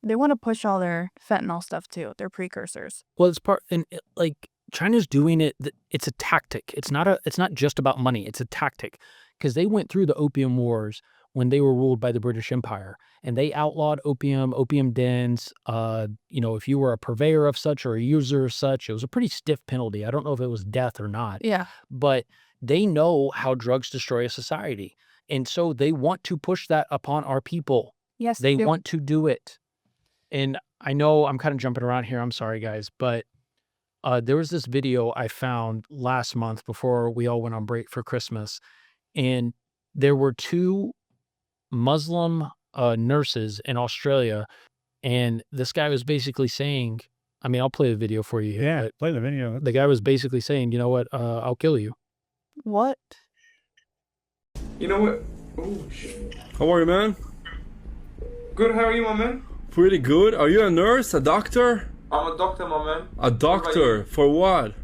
S1: they want to push all their fentanyl stuff too, their precursors.
S2: well, it's part, and like China's doing it. It's a tactic. It's not just about money. It's a tactic, because they went through the opium wars when they were ruled by the British Empire, and they outlawed opium dens. You know, if you were a purveyor of such or a user of such, it was a pretty stiff penalty. I don't know if it was death or not,
S1: Yeah.
S2: but they know how drugs destroy a society. And so they want to push that upon our people.
S1: Yes,
S2: They
S1: do.
S2: want to do it. And I know I'm kind of jumping around here. I'm sorry, guys. But there was this video I found last month before we all went on break for Christmas. And there were two Muslim nurses in Australia. And this guy was basically saying, I mean, I'll play the video for you here.
S3: Yeah,
S2: But
S3: play the video.
S2: the guy was basically saying, you know what? I'll kill you.
S1: What?
S7: You know what? Oh, shit.
S8: How are you, man?
S7: Good, how are you, my man?
S8: Pretty good. Are you a nurse, a doctor?
S7: I'm a doctor, my man.
S8: A doctor? For what?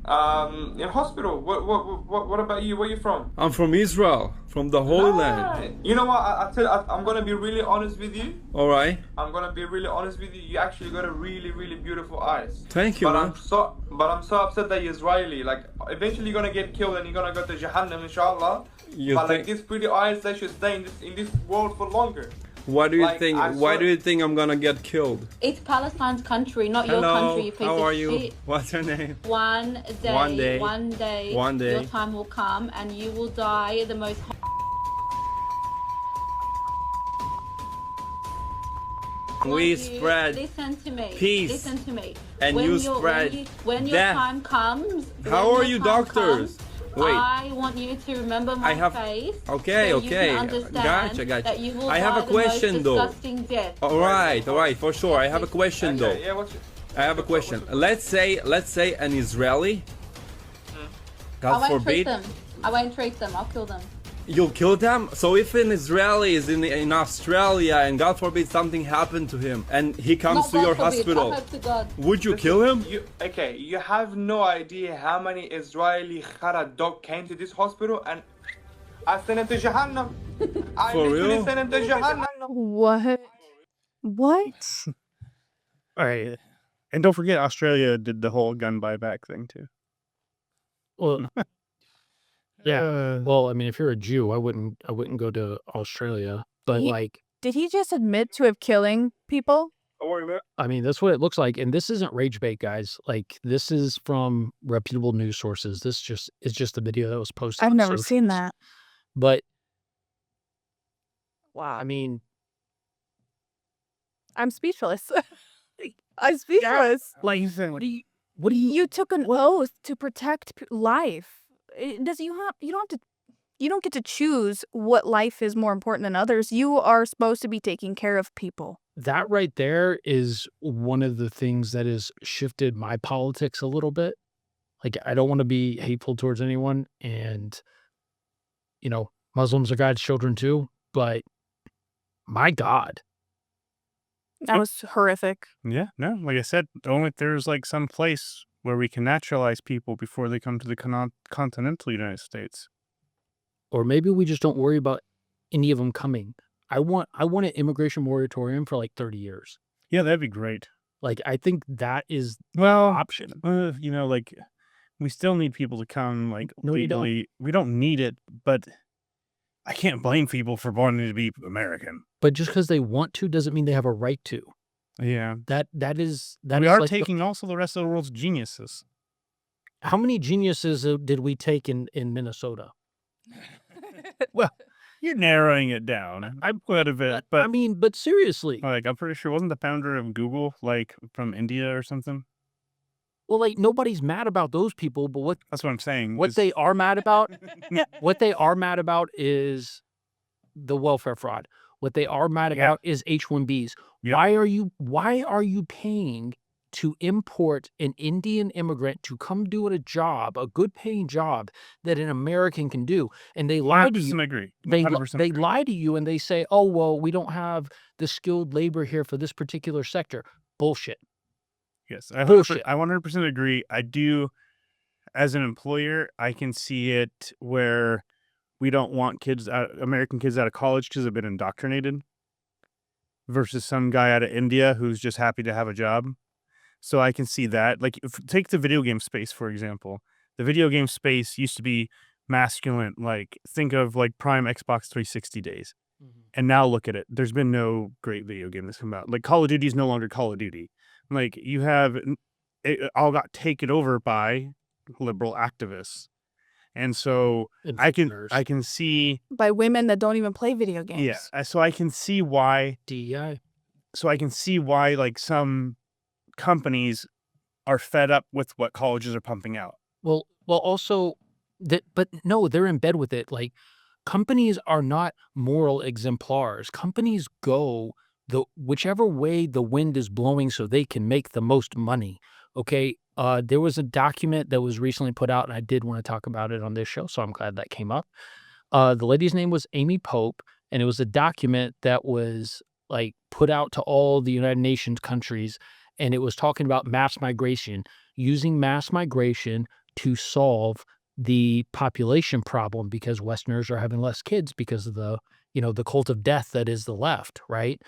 S7: In hospital. What about you? Where you from?
S8: I'm from Israel, from the Holy Land.
S7: You know what? I'm gonna be really honest with you.
S8: All right.
S7: I'm gonna be really honest with you. You actually got a really, really beautiful eyes.
S8: Thank you,
S7: But
S8: man.
S7: I'm so upset that you're Israeli. Like, eventually you're gonna get killed and you're gonna go to Jahannam, inshallah.
S8: You
S7: But
S8: think?
S7: like, these pretty eyes, they should stay in this world for longer.
S8: Why do you
S7: like,
S8: think?
S7: I
S8: Why
S7: saw-
S8: do you think I'm gonna get killed?
S9: It's Palestine's country, not your
S8: Hello.
S9: country, you piece
S8: How
S9: of
S8: are you?
S9: shit.
S8: What's your name?
S9: One day,
S8: One day.
S9: one day, your time will come and you will die the most
S8: We spread
S9: listen to me.
S8: peace,
S9: Listen to me.
S8: and you spread
S9: when your
S8: death.
S9: time comes.
S8: How
S9: when
S8: are
S9: your
S8: you
S9: time
S8: doctors?
S9: comes,
S8: Wait.
S9: I want you to remember my
S8: I have-
S9: face.
S8: Okay,
S9: so
S8: okay.
S9: You can understand
S8: Gotcha.
S9: That you will
S8: I have
S9: die
S8: a question,
S9: the
S8: though.
S9: most disgusting death.
S8: All right, for sure. I have a question though.
S7: Okay, yeah, what's your...
S8: I have a question. Let's say an Israeli.
S9: I
S8: God
S9: won't treat
S8: forbid.
S9: them. I won't treat them. I'll kill them.
S8: You'll kill them? So if an Israeli is in Australia and God forbid something happened to him and he comes
S9: Not
S8: to your
S9: God forbid.
S8: hospital,
S9: I hope to God.
S8: would you kill him?
S7: You have no idea how many Israeli Khara dog came to this hospital and I sent him to Jahannam. I
S8: For
S7: literally
S8: real?
S7: sent him to Jahannam.
S1: What? What?
S3: All right. And don't forget, Australia did the whole gun buyback thing too.
S2: Well, yeah.
S3: Uh,
S2: Well, I mean, if you're a Jew, I wouldn't go to Australia. But
S1: He-
S2: like,
S1: Did he just admit to have killing people?
S8: Don't worry about it.
S2: I mean, that's what it looks like. And this isn't rage bait, guys. Like, this is from reputable news sources. This is just a video that was posted.
S1: I've
S2: on
S1: never seen
S2: socials.
S1: that.
S2: But
S1: Wow.
S2: I mean,
S1: I'm speechless. I'm speechless.
S2: like, what do you?
S1: You took an oath to protect life. You don't get to choose what life is more important than others. You are supposed to be taking care of people.
S2: That right there is one of the things that has shifted my politics a little bit. Like, I don't want to be hateful towards anyone, and you know, Muslims are God's children too. But my God,
S1: That was horrific.
S3: yeah, no, like I said, only there's like some place where we can naturalize people before they come to the continental United States.
S2: or maybe we just don't worry about any of them coming. I want an immigration moratorium for like 30 years.
S3: Yeah, that'd be great.
S2: Like, I think that is
S3: Well,
S2: option.
S3: you know, like we still need people to come. Like,
S2: No, you don't.
S3: legally. We don't need it, but I can't blame people for wanting to be American.
S2: But just because they want to doesn't mean they have a right to.
S3: Yeah.
S2: That is
S3: We are
S2: like
S3: taking also the rest of the world's geniuses.
S2: how many geniuses did we take in Minnesota?
S3: Well, you're narrowing it down. I'm quite a bit, but
S2: I mean, but seriously,
S3: like I'm pretty sure wasn't the founder of Google like from India or something?
S2: well, like nobody's mad about those people, but
S3: That's what I'm saying.
S2: what they are mad about, what they are mad about is the welfare fraud. What they are mad
S3: Yeah.
S2: about is H-1Bs.
S3: Yep.
S2: Why are you paying to import an Indian immigrant to come do a job, a good paying job that an American can do? And they lie to you.
S3: 100% agree.
S2: They
S3: 100%
S2: they
S3: agree.
S2: lie to you and they say, "Oh, well, we don't have the skilled labor here for this particular sector." Bullshit.
S3: Yes, I
S2: Bullshit.
S3: 100% agree. I do, as an employer, I can see it where we don't want American kids out of college because they've been indoctrinated versus some guy out of India who's just happy to have a job. So I can see that. Like, take the video game space, for example. The video game space used to be masculine. Like, think of like prime Xbox 360 days. And now look at it. There's been no great video game that's come out. Like, Call of Duty is no longer Call of Duty. Like, you have it all got taken over by liberal activists. And so I can see
S1: By women that don't even play video games.
S3: yeah. So I can see why
S2: DEI.
S3: so I can see why like some companies are fed up with what colleges are pumping out.
S2: Well, also but no, they're in bed with it. Like companies are not moral exemplars. Companies go whichever way the wind is blowing so they can make the most money. Okay. There was a document that was recently put out, and I did want to talk about it on this show, so I'm glad that came up. The lady's name was Amy Pope, and it was a document that was like put out to all the United Nations countries, and it was talking about mass migration, using mass migration to solve the population problem because Westerners are having less kids because of the cult of death that is the left, right?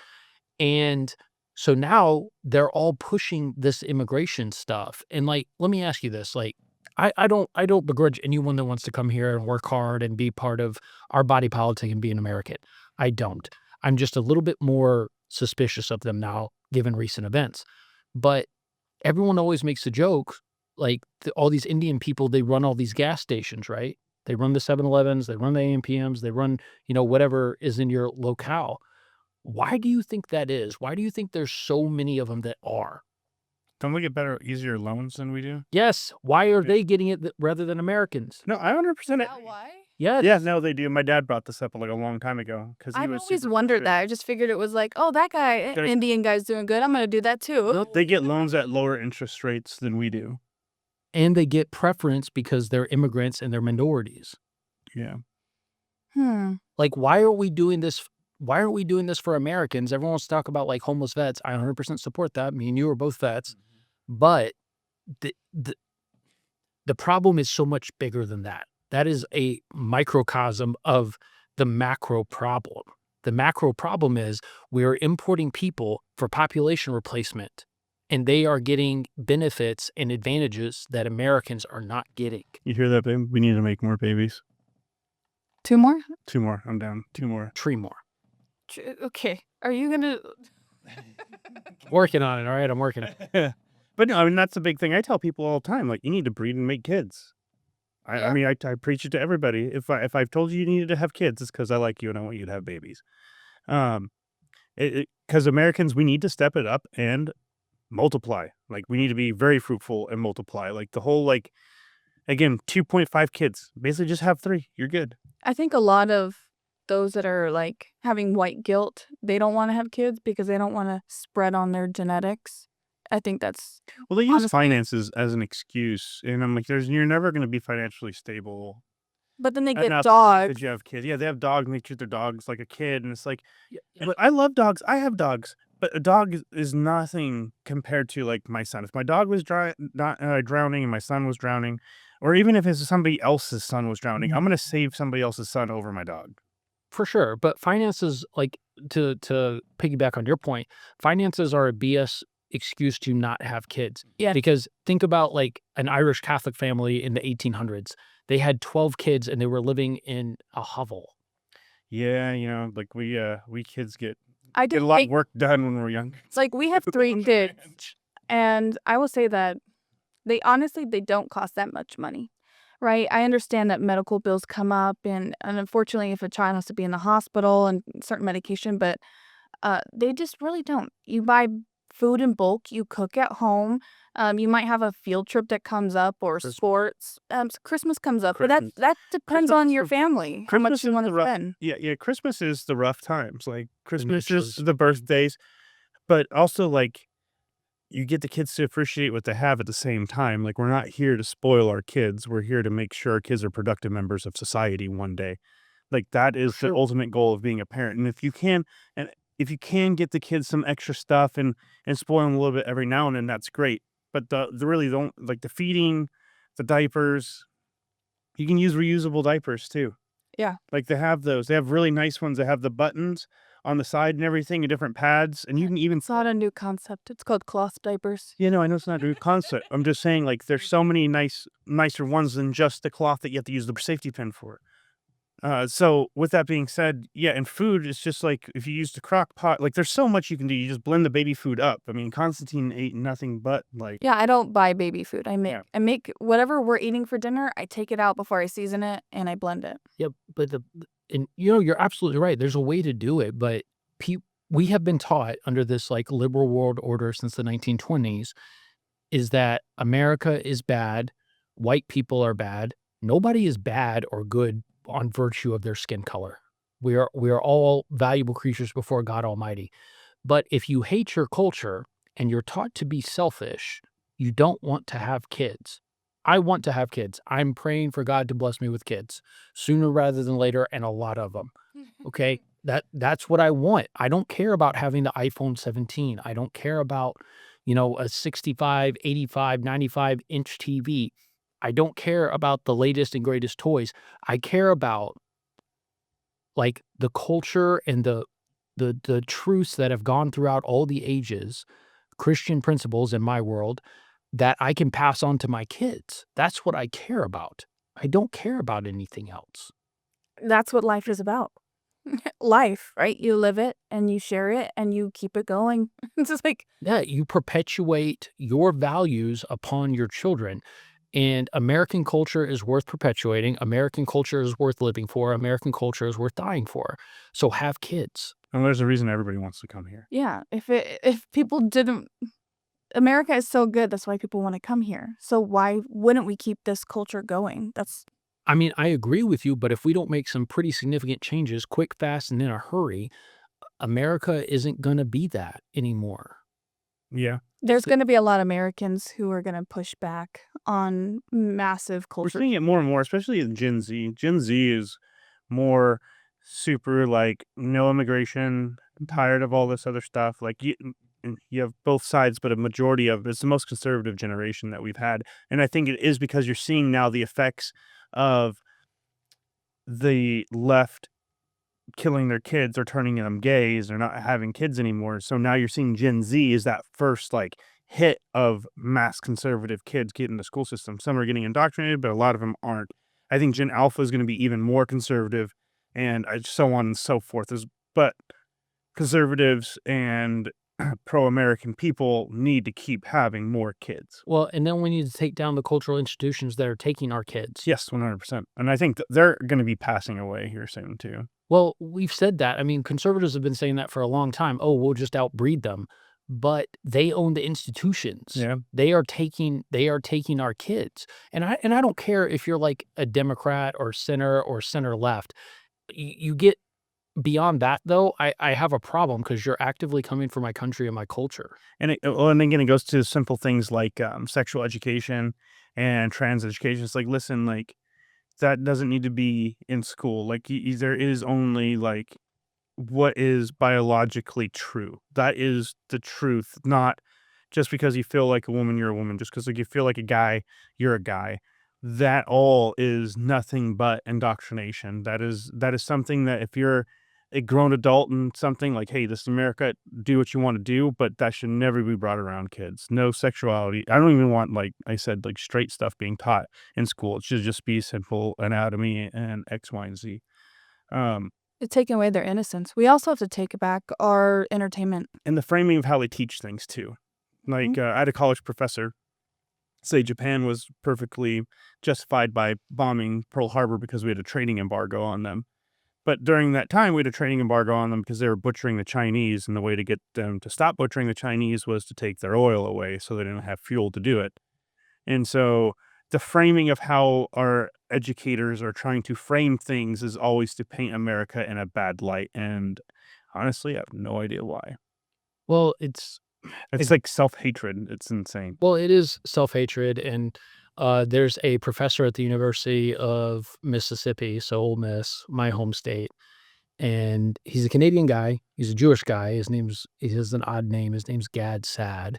S2: And so now they're all pushing this immigration stuff. And like, let me ask you this, like, I don't begrudge anyone that wants to come here and work hard and be part of our body politic and be an American. I don't. I'm just a little bit more suspicious of them now, given recent events. But everyone always makes the joke, like all these Indian people, they run all these gas stations, right? They run the 7-Elevens, they run the AMPMs, they run, whatever is in your locale. Why do you think that is? Why do you think there's so many of them that are?
S3: Don't we get better, easier loans than we do?
S2: Yes. Why are they getting it rather than Americans?
S3: No, I 100%.
S1: Is that why?
S2: Yes.
S3: Yeah, no, they do. My dad brought this up like a long time ago because
S1: I've always wondered that. I just figured it was like, oh, that guy, Indian guy's doing good. I'm going to do that too.
S3: They get loans at lower interest rates than we do.
S2: And they get preference because they're immigrants and they're minorities.
S3: Yeah.
S2: Like, why are we doing this? Why aren't we doing this for Americans? Everyone wants to talk about like homeless vets. I 100% support that. Me and you are both vets. But the problem is so much bigger than that. That is a microcosm of the macro problem. The macro problem is we are importing people for population replacement, and they are getting benefits and advantages that Americans are not getting.
S3: You hear that, babe? We need to make more babies.
S1: 2 more?
S3: 2 more. I'm down. 2 more.
S2: 3 more.
S1: Okay. Are you going to...
S2: Working on it. All right. I'm working on it.
S3: But no, I mean, that's a big thing. I tell people all the time, like, you need to breed and make kids. I mean, I preach it to everybody. If I've told you needed to have kids, it's because I like you and I want you to have babies. Because Americans, we need to step it up and multiply. Like, we need to be very fruitful and multiply. Like, the whole, like, again, 2.5 kids. Basically, just have 3. You're good.
S1: I think a lot of those that are like having white guilt, they don't want to have kids because they don't want to spread on their genetics. I think that's...
S3: Well, they use finances as an excuse. And I'm like, you're never going to be financially stable.
S1: But then they
S3: And
S1: get
S3: not
S1: dogs.
S3: that you have kids. Yeah, they have dogs and they treat their dogs like a kid. And it's like, but I love dogs. I have dogs. But a dog is nothing compared to like my son. If my dog was drowning and my son was drowning, or even if it's somebody else's son was drowning, I'm going to save somebody else's son over my dog.
S2: For sure. But finances, like to piggyback on your point, finances are a BS excuse to not have kids.
S1: Yeah.
S2: Because think about like an Irish Catholic family in the 1800s. They had 12 kids and they were living in a hovel.
S3: Yeah, like we kids get
S1: I
S3: Get a
S1: did
S3: lot of
S1: think,
S3: work done when we're young.
S1: it's like we have 3 kids, and I will say that they honestly, they don't cost that much money, right? I understand that medical bills come up, and unfortunately, if a child has to be in the hospital and certain medication, but they just really don't. You buy food in bulk, you cook at home. You might have a field trip that comes up or
S3: Christmas.
S1: sports. Christmas comes up, but
S3: Christmas.
S1: that depends
S3: Christmas
S1: on
S3: is
S1: your
S3: the-
S1: family, how much
S3: Christmas
S1: you
S3: is
S1: want
S3: the
S1: to
S3: rough.
S1: spend.
S3: Yeah. Christmas is the rough times. Like Christmas is
S2: Initials.
S3: the birthdays, but also like you get the kids to appreciate what they have at the same time. Like we're not here to spoil our kids. We're here to make sure our kids are productive members of society one day. Like that is the
S2: Sure.
S3: ultimate goal of being a parent. And if you can get the kids some extra stuff and spoil them a little bit every now and then, that's great. But the really don't like the feeding, the diapers. You can use reusable diapers too.
S1: Yeah.
S3: Like they have those. They have really nice ones that have the buttons on the side and everything and different pads. And you can even
S1: It's not a new concept. It's called cloth diapers.
S3: I know it's not a new concept. I'm just saying like there's so many nicer ones than just the cloth that you have to use the safety pin for. So with that being said, yeah, and food is just like if you use the crock pot, like there's so much you can do. You just blend the baby food up. I mean, Constantine ate nothing but like
S1: Yeah, I don't buy baby food. I
S3: Yeah.
S1: make whatever we're eating for dinner, I take it out before I season it and I blend it.
S2: Yeah, but and you're absolutely right. There's a way to do it, but we have been taught under this like liberal world order since the 1920s is that America is bad, white people are bad. Nobody is bad or good on virtue of their skin color. We are all valuable creatures before God Almighty. But if you hate your culture and you're taught to be selfish, you don't want to have kids. I want to have kids. I'm praying for God to bless me with kids sooner rather than later, and a lot of them. Okay? That's what I want. I don't care about having the iPhone 17. I don't care about, a 65, 85, 95-inch TV. I don't care about the latest and greatest toys. I care about like the culture and the truths that have gone throughout all the ages, Christian principles in my world that I can pass on to my kids. That's what I care about. I don't care about anything else.
S1: That's what life is about. Life, right? You live it and you share it and you keep it going. It's just like,
S2: Yeah, you perpetuate your values upon your children. And American culture is worth perpetuating. American culture is worth living for. American culture is worth dying for. So have kids.
S3: and there's a reason everybody wants to come here.
S1: yeah, if people didn't, America is so good, that's why people want to come here. So why wouldn't we keep this culture going?
S2: I mean, I agree with you, but if we don't make some pretty significant changes quick, fast, and in a hurry, America isn't going to be that anymore.
S3: Yeah.
S1: There's going to be a lot of Americans who are going to push back on massive
S3: We're
S1: culture.
S3: seeing it more and more, especially in Gen Z. Gen Z is more super like no immigration, I'm tired of all this other stuff. Like you have both sides, but a majority of it's the most conservative generation that we've had. And I think it is because you're seeing now the effects of the left killing their kids or turning them gays or not having kids anymore. So now you're seeing Gen Z is that first like hit of mass conservative kids getting the school system. Some are getting indoctrinated, but a lot of them aren't. I think Gen Alpha is going to be even more conservative and so on and so forth. But conservatives and pro-American people need to keep having more kids.
S2: Well, and then we need to take down the cultural institutions that are taking our kids.
S3: Yes, 100%. And I think they're going to be passing away here soon too.
S2: Well, we've said that. I mean, conservatives have been saying that for a long time. Oh, we'll just outbreed them. But they own the institutions.
S3: Yeah.
S2: They are taking our kids. And I don't care if you're like a Democrat or center left. You get beyond that though, I have a problem because you're actively coming for my country and my culture.
S3: And and again, it goes to simple things like sexual education and trans education. It's like, listen, like that doesn't need to be in school. Like there is only like what is biologically true. That is the truth, not just because you feel like a woman, you're a woman. Just because like you feel like a guy, you're a guy. That all is nothing but indoctrination. That is something that if you're a grown adult and something like, hey, this is America, do what you want to do, but that should never be brought around kids. No sexuality. I don't even want, like I said, like straight stuff being taught in school. It should just be simple anatomy and X, Y, and Z.
S1: It's taking away their innocence. We also have to take back our entertainment.
S3: And the framing of how they teach things too. Like I had a college professor say Japan was perfectly justified by bombing Pearl Harbor because we had a trading embargo on them. But during that time, we had a trading embargo on them because they were butchering the Chinese, and the way to get them to stop butchering the Chinese was to take their oil away so they didn't have fuel to do it. And so the framing of how our educators are trying to frame things is always to paint America in a bad light. And honestly, I have no idea why.
S2: Well, it's
S3: like self-hatred. It's insane.
S2: Well, it is self-hatred, and there's a professor at the University of Mississippi, so Ole Miss, my home state, and he's a Canadian guy. He's a Jewish guy. He has an odd name. His name's Saad,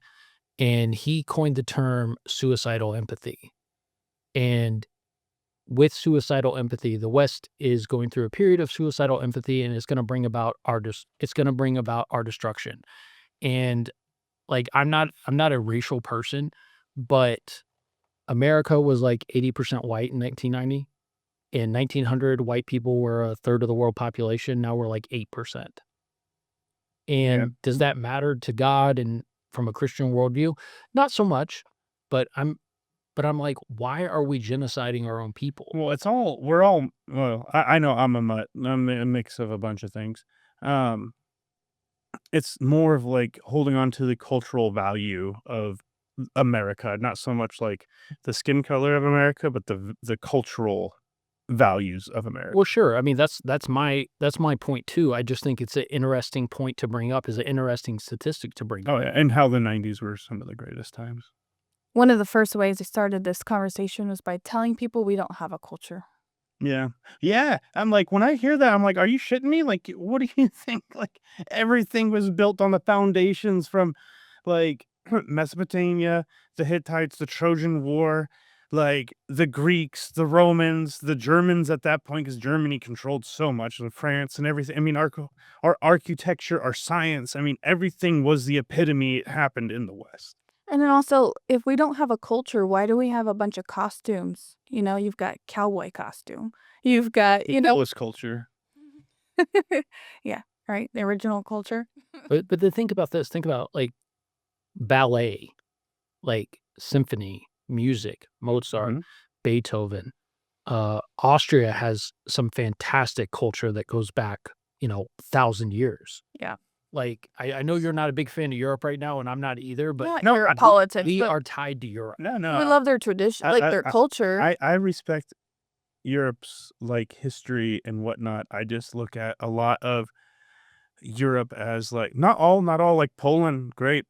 S2: and he coined the term suicidal empathy. And with suicidal empathy, the West is going through a period of suicidal empathy, and it's going to bring about our destruction. And like, I'm not a racial person, but America was like 80% white in 1990. In 1900, white people were a third of the world population. Now we're like 8%. And does that matter to God and from a Christian worldview? Not so much, but I'm like, why are we genociding our own people?
S3: Well, I know I'm a mutt. I'm a mix of a bunch of things. It's more of like holding on to the cultural value of America, not so much like the skin color of America, but the cultural values of America.
S2: Well, sure. I mean, that's my point too. I just think it's an interesting point to bring up, is an interesting statistic to bring up.
S3: Oh, yeah, and how the 90s were some of the greatest times.
S1: One of the first ways they started this conversation was by telling people we don't have a culture.
S3: Yeah. Yeah. I'm like, when I hear that, I'm like, are you shitting me? Like, what do you think? Like, everything was built on the foundations from like Mesopotamia, the Hittites, the Trojan War, like the Greeks, the Romans, the Germans at that point, because Germany controlled so much of France and everything. I mean, our architecture, our science, I mean, everything was the epitome. It happened in the West.
S1: And then also, if we don't have a culture, why do we have a bunch of costumes? You know, you've got cowboy costume. You've got,
S3: English culture.
S1: Yeah, right? The original culture.
S2: But then think about this. Think about like ballet, like symphony, music, Mozart, Beethoven. Austria has some fantastic culture that goes back, 1,000 years.
S1: Yeah.
S2: Like, I know you're not a big fan of Europe right now, and I'm not either, but
S1: Not Europe politics.
S2: we
S1: but
S2: are tied to Europe.
S3: No.
S1: we love their tradition, their culture.
S3: I respect Europe's like history and whatnot. I just look at a lot of Europe as like not all like Poland, great.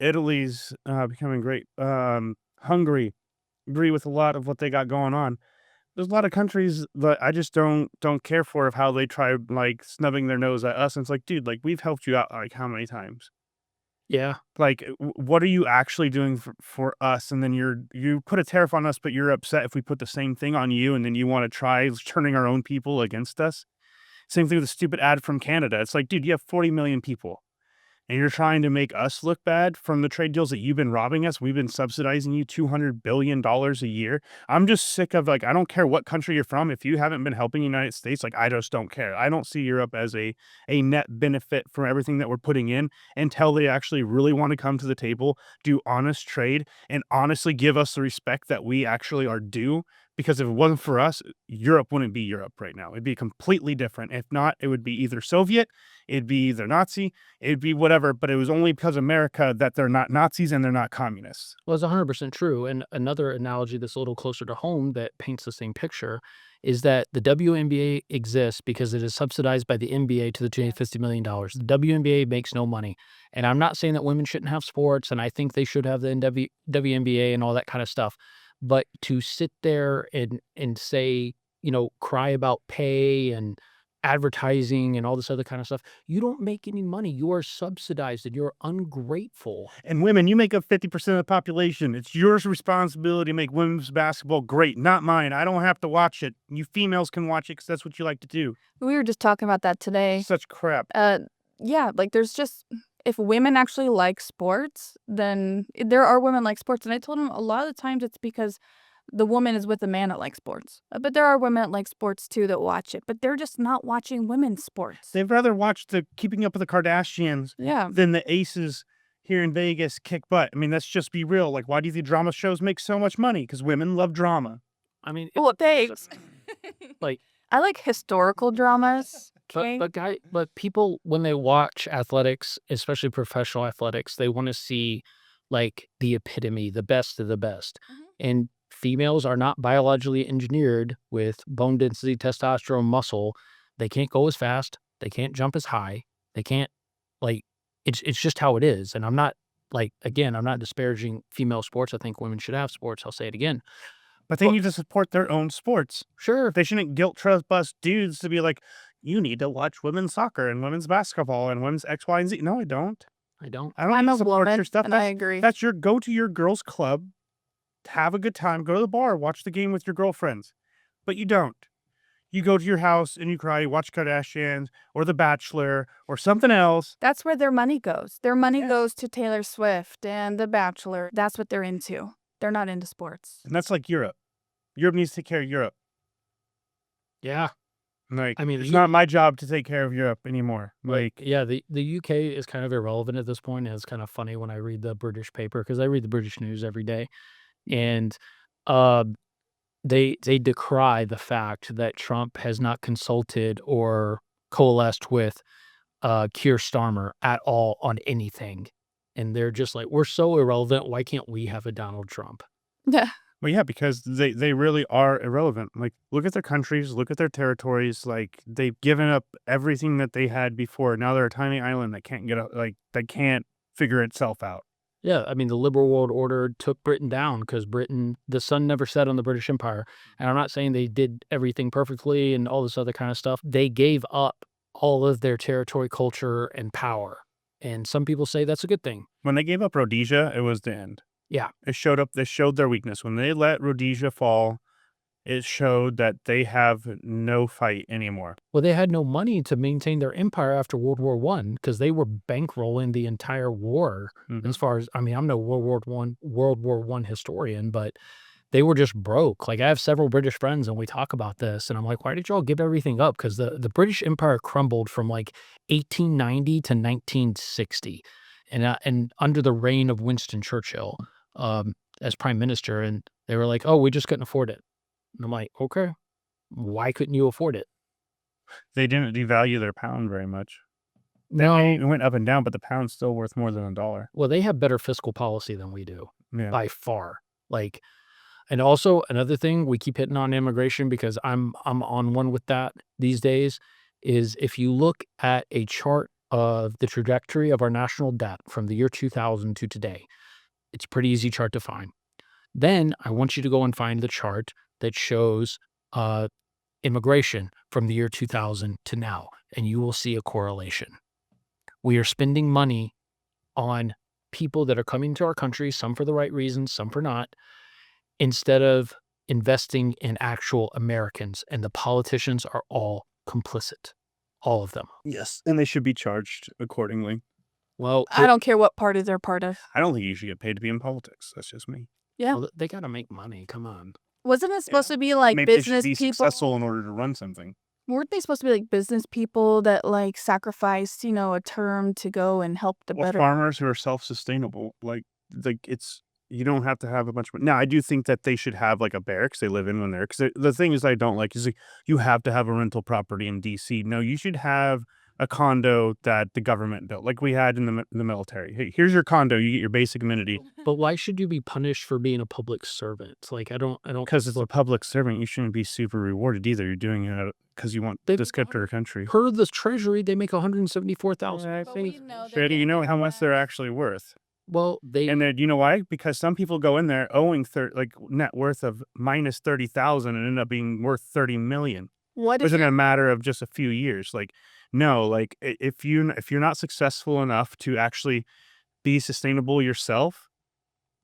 S3: Italy's becoming great. Hungary, agree with a lot of what they got going on. There's a lot of countries that I just don't care for of how they try like snubbing their nose at us. And it's like, dude, like we've helped you out like how many times?
S2: Yeah.
S3: Like, what are you actually doing for us? And then you put a tariff on us, but you're upset if we put the same thing on you, and then you want to try turning our own people against us. Same thing with the stupid ad from Canada. It's like, dude, you have 40 million people, and you're trying to make us look bad from the trade deals that you've been robbing us. We've been subsidizing you $200 billion a year. I'm just sick of like, I don't care what country you're from. If you haven't been helping the United States, like I just don't care. I don't see Europe as a net benefit from everything that we're putting in until they actually really want to come to the table, do honest trade, and honestly give us the respect that we actually are due. Because if it wasn't for us, Europe wouldn't be Europe right now. It'd be completely different. If not, it would be either Soviet, it'd be either Nazi, it'd be whatever. But it was only because of America that they're not Nazis and they're not communists.
S2: Well, it's 100% true. And another analogy that's a little closer to home that paints the same picture is that the WNBA exists because it is subsidized by the NBA to the tune of $50 million. The WNBA makes no money. And I'm not saying that women shouldn't have sports, and I think they should have the WNBA and all that kind of stuff. But to sit there and say, cry about pay and advertising and all this other kind of stuff, you don't make any money. You are subsidized and you're ungrateful.
S3: And women, you make up 50% of the population. It's your responsibility to make women's basketball great, not mine. I don't have to watch it. You females can watch it because that's what you like to do.
S1: We were just talking about that today.
S3: Such crap.
S1: Yeah, like there's just, if women actually like sports, then there are women like sports. And I told him a lot of the times it's because the woman is with a man that likes sports. But there are women that like sports too that watch it, but they're just not watching women's sports.
S3: They'd rather watch the Keeping Up with the Kardashians
S1: Yeah.
S3: than the aces here in Vegas kick butt. I mean, let's just be real. Like, why do you think drama shows make so much money? Because women love drama.
S2: I mean,
S1: Well, thanks.
S2: like,
S1: I like historical dramas. Okay.
S2: but people, when they watch athletics, especially professional athletics, they want to see like the epitome, the best of the best. And females are not biologically engineered with bone density, testosterone, muscle. They can't go as fast. They can't jump as high. They can't, like, it's just how it is. And I'm not, like, again, I'm not disparaging female sports. I think women should have sports. I'll say it again.
S3: But they need to support their own sports.
S2: Sure.
S3: They shouldn't guilt trust bust dudes to be like, you need to watch women's soccer and women's basketball and women's X, Y, and Z. No, I don't.
S2: I don't.
S3: I don't
S1: I'm
S3: need
S1: a
S3: to support
S1: woman,
S3: your stuff.
S1: and I agree.
S3: That's your go to your girls' club, have a good time, go to the bar, watch the game with your girlfriends. But you don't. You go to your house and you cry, you watch Kardashians or The Bachelor or something else.
S1: That's where their money goes. Their money goes to Taylor Swift and The Bachelor. That's what they're into. They're not into sports.
S3: And that's like Europe. Europe needs to take care of Europe.
S2: Yeah.
S3: Like,
S2: I mean,
S3: it's not my job to take care of Europe anymore. Like,
S2: yeah, the UK is kind of irrelevant at this point, and it's kind of funny when I read the British paper because I read the British news every day, and they decry the fact that Trump has not consulted or coalesced with Keir Starmer at all on anything, and they're just like, we're so irrelevant. Why can't we have a Donald Trump?
S1: Yeah.
S3: well, yeah, because they really are irrelevant. Like, look at their countries, look at their territories. Like, they've given up everything that they had before. Now they're a tiny island that can't that can't figure itself out.
S2: Yeah, I mean, the liberal world order took Britain down because the sun never set on the British Empire. And I'm not saying they did everything perfectly and all this other kind of stuff. They gave up all of their territory, culture, and power. And some people say that's a good thing.
S3: When they gave up Rhodesia, it was the end.
S2: Yeah.
S3: They showed their weakness. When they let Rhodesia fall, it showed that they have no fight anymore.
S2: Well, they had no money to maintain their empire after World War I because they were bankrolling the entire war.
S3: Mhm.
S2: As far as, I mean, I'm no World War I historian, but they were just broke. Like, I have several British friends and we talk about this and I'm like, why did y'all give everything up? Because the British Empire crumbled from like 1890 to 1960 and under the reign of Winston Churchill as prime minister. And they were like, oh, we just couldn't afford it. And I'm like, okay, why couldn't you afford it?
S3: They didn't devalue their pound very much.
S2: No.
S3: It went up and down, but the pound's still worth more than $1.
S2: Well, they have better fiscal policy than we do
S3: Yeah.
S2: by far. Like, and also another thing we keep hitting on immigration because I'm on one with that these days is if you look at a chart of the trajectory of our national debt from the year 2000 to today, it's a pretty easy chart to find. Then I want you to go and find the chart that shows immigration from the year 2000 to now, and you will see a correlation. We are spending money on people that are coming to our country, some for the right reasons, some for not, instead of investing in actual Americans, and the politicians are all complicit. All of them.
S3: Yes. And they should be charged accordingly.
S2: Well,
S1: I don't care what party they're part of.
S3: I don't think you should get paid to be in politics. That's just me.
S1: Yeah.
S2: well, they got to make money. Come on.
S1: Wasn't it supposed to be like
S3: Maybe
S1: business
S3: they should be
S1: people?
S3: successful in order to run something.
S1: Weren't they supposed to be like business people that like sacrificed, a term to go and help the
S3: Or
S1: better?
S3: farmers who are self-sustainable. Like it's, you don't have to have a bunch of money. Now, I do think that they should have like a barracks they live in when they're, because the thing is I don't like is like, you have to have a rental property in DC. No, you should have a condo that the government built, like we had in the military. Hey, here's your condo. You get your basic amenity.
S2: But why should you be punished for being a public servant? Like, I don't.
S3: Because it's a public servant, you shouldn't be super rewarded either. You're doing it because you want this good for your country.
S2: Per the Treasury, they make $174,000.
S3: I
S1: But we
S3: think.
S1: know
S3: Sure,
S1: that
S3: you
S1: they
S3: know
S1: do
S3: how much
S1: that.
S3: they're actually worth.
S2: Well,
S3: And then you know why? Because some people go in there owing net worth of minus 30,000 and end up being worth 30 million.
S1: What if
S3: Within a matter of just a few years. Like, no, like if you're not successful enough to actually be sustainable yourself,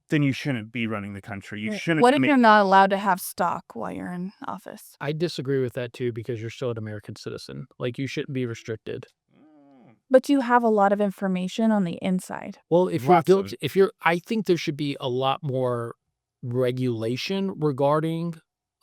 S3: then you shouldn't be running the country. You shouldn't.
S1: what if you're not allowed to have stock while you're in office?
S2: I disagree with that too because you're still an American citizen. Like, you shouldn't be restricted.
S1: But you have a lot of information on the inside.
S2: Well, if
S3: Lots
S2: you're
S3: of
S2: built, I think there should be a lot more regulation regarding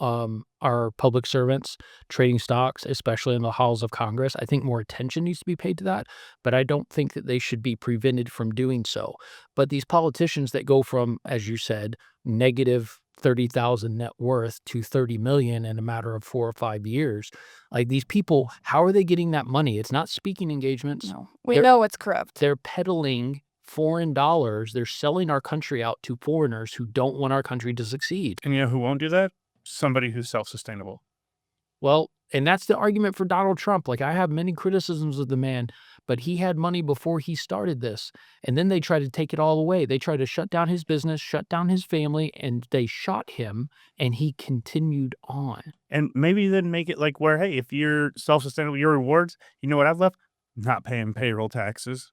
S2: our public servants trading stocks, especially in the halls of Congress. I think more attention needs to be paid to that, but I don't think that they should be prevented from doing so. But these politicians that go from, as you said, negative 30,000 net worth to 30 million in a matter of 4 or 5 years, like these people, how are they getting that money? It's not speaking engagements.
S1: No, we know it's corrupt.
S2: They're peddling foreign dollars. They're selling our country out to foreigners who don't want our country to succeed.
S3: And you know who won't do that? Somebody who's self-sustainable.
S2: Well, and that's the argument for Donald Trump. Like, I have many criticisms of the man, but he had money before he started this. And then they tried to take it all away. They tried to shut down his business, shut down his family, and they shot him, and he continued on.
S3: And maybe then make it like where, hey, if you're self-sustainable, your rewards, you know what I've left? Not paying payroll taxes.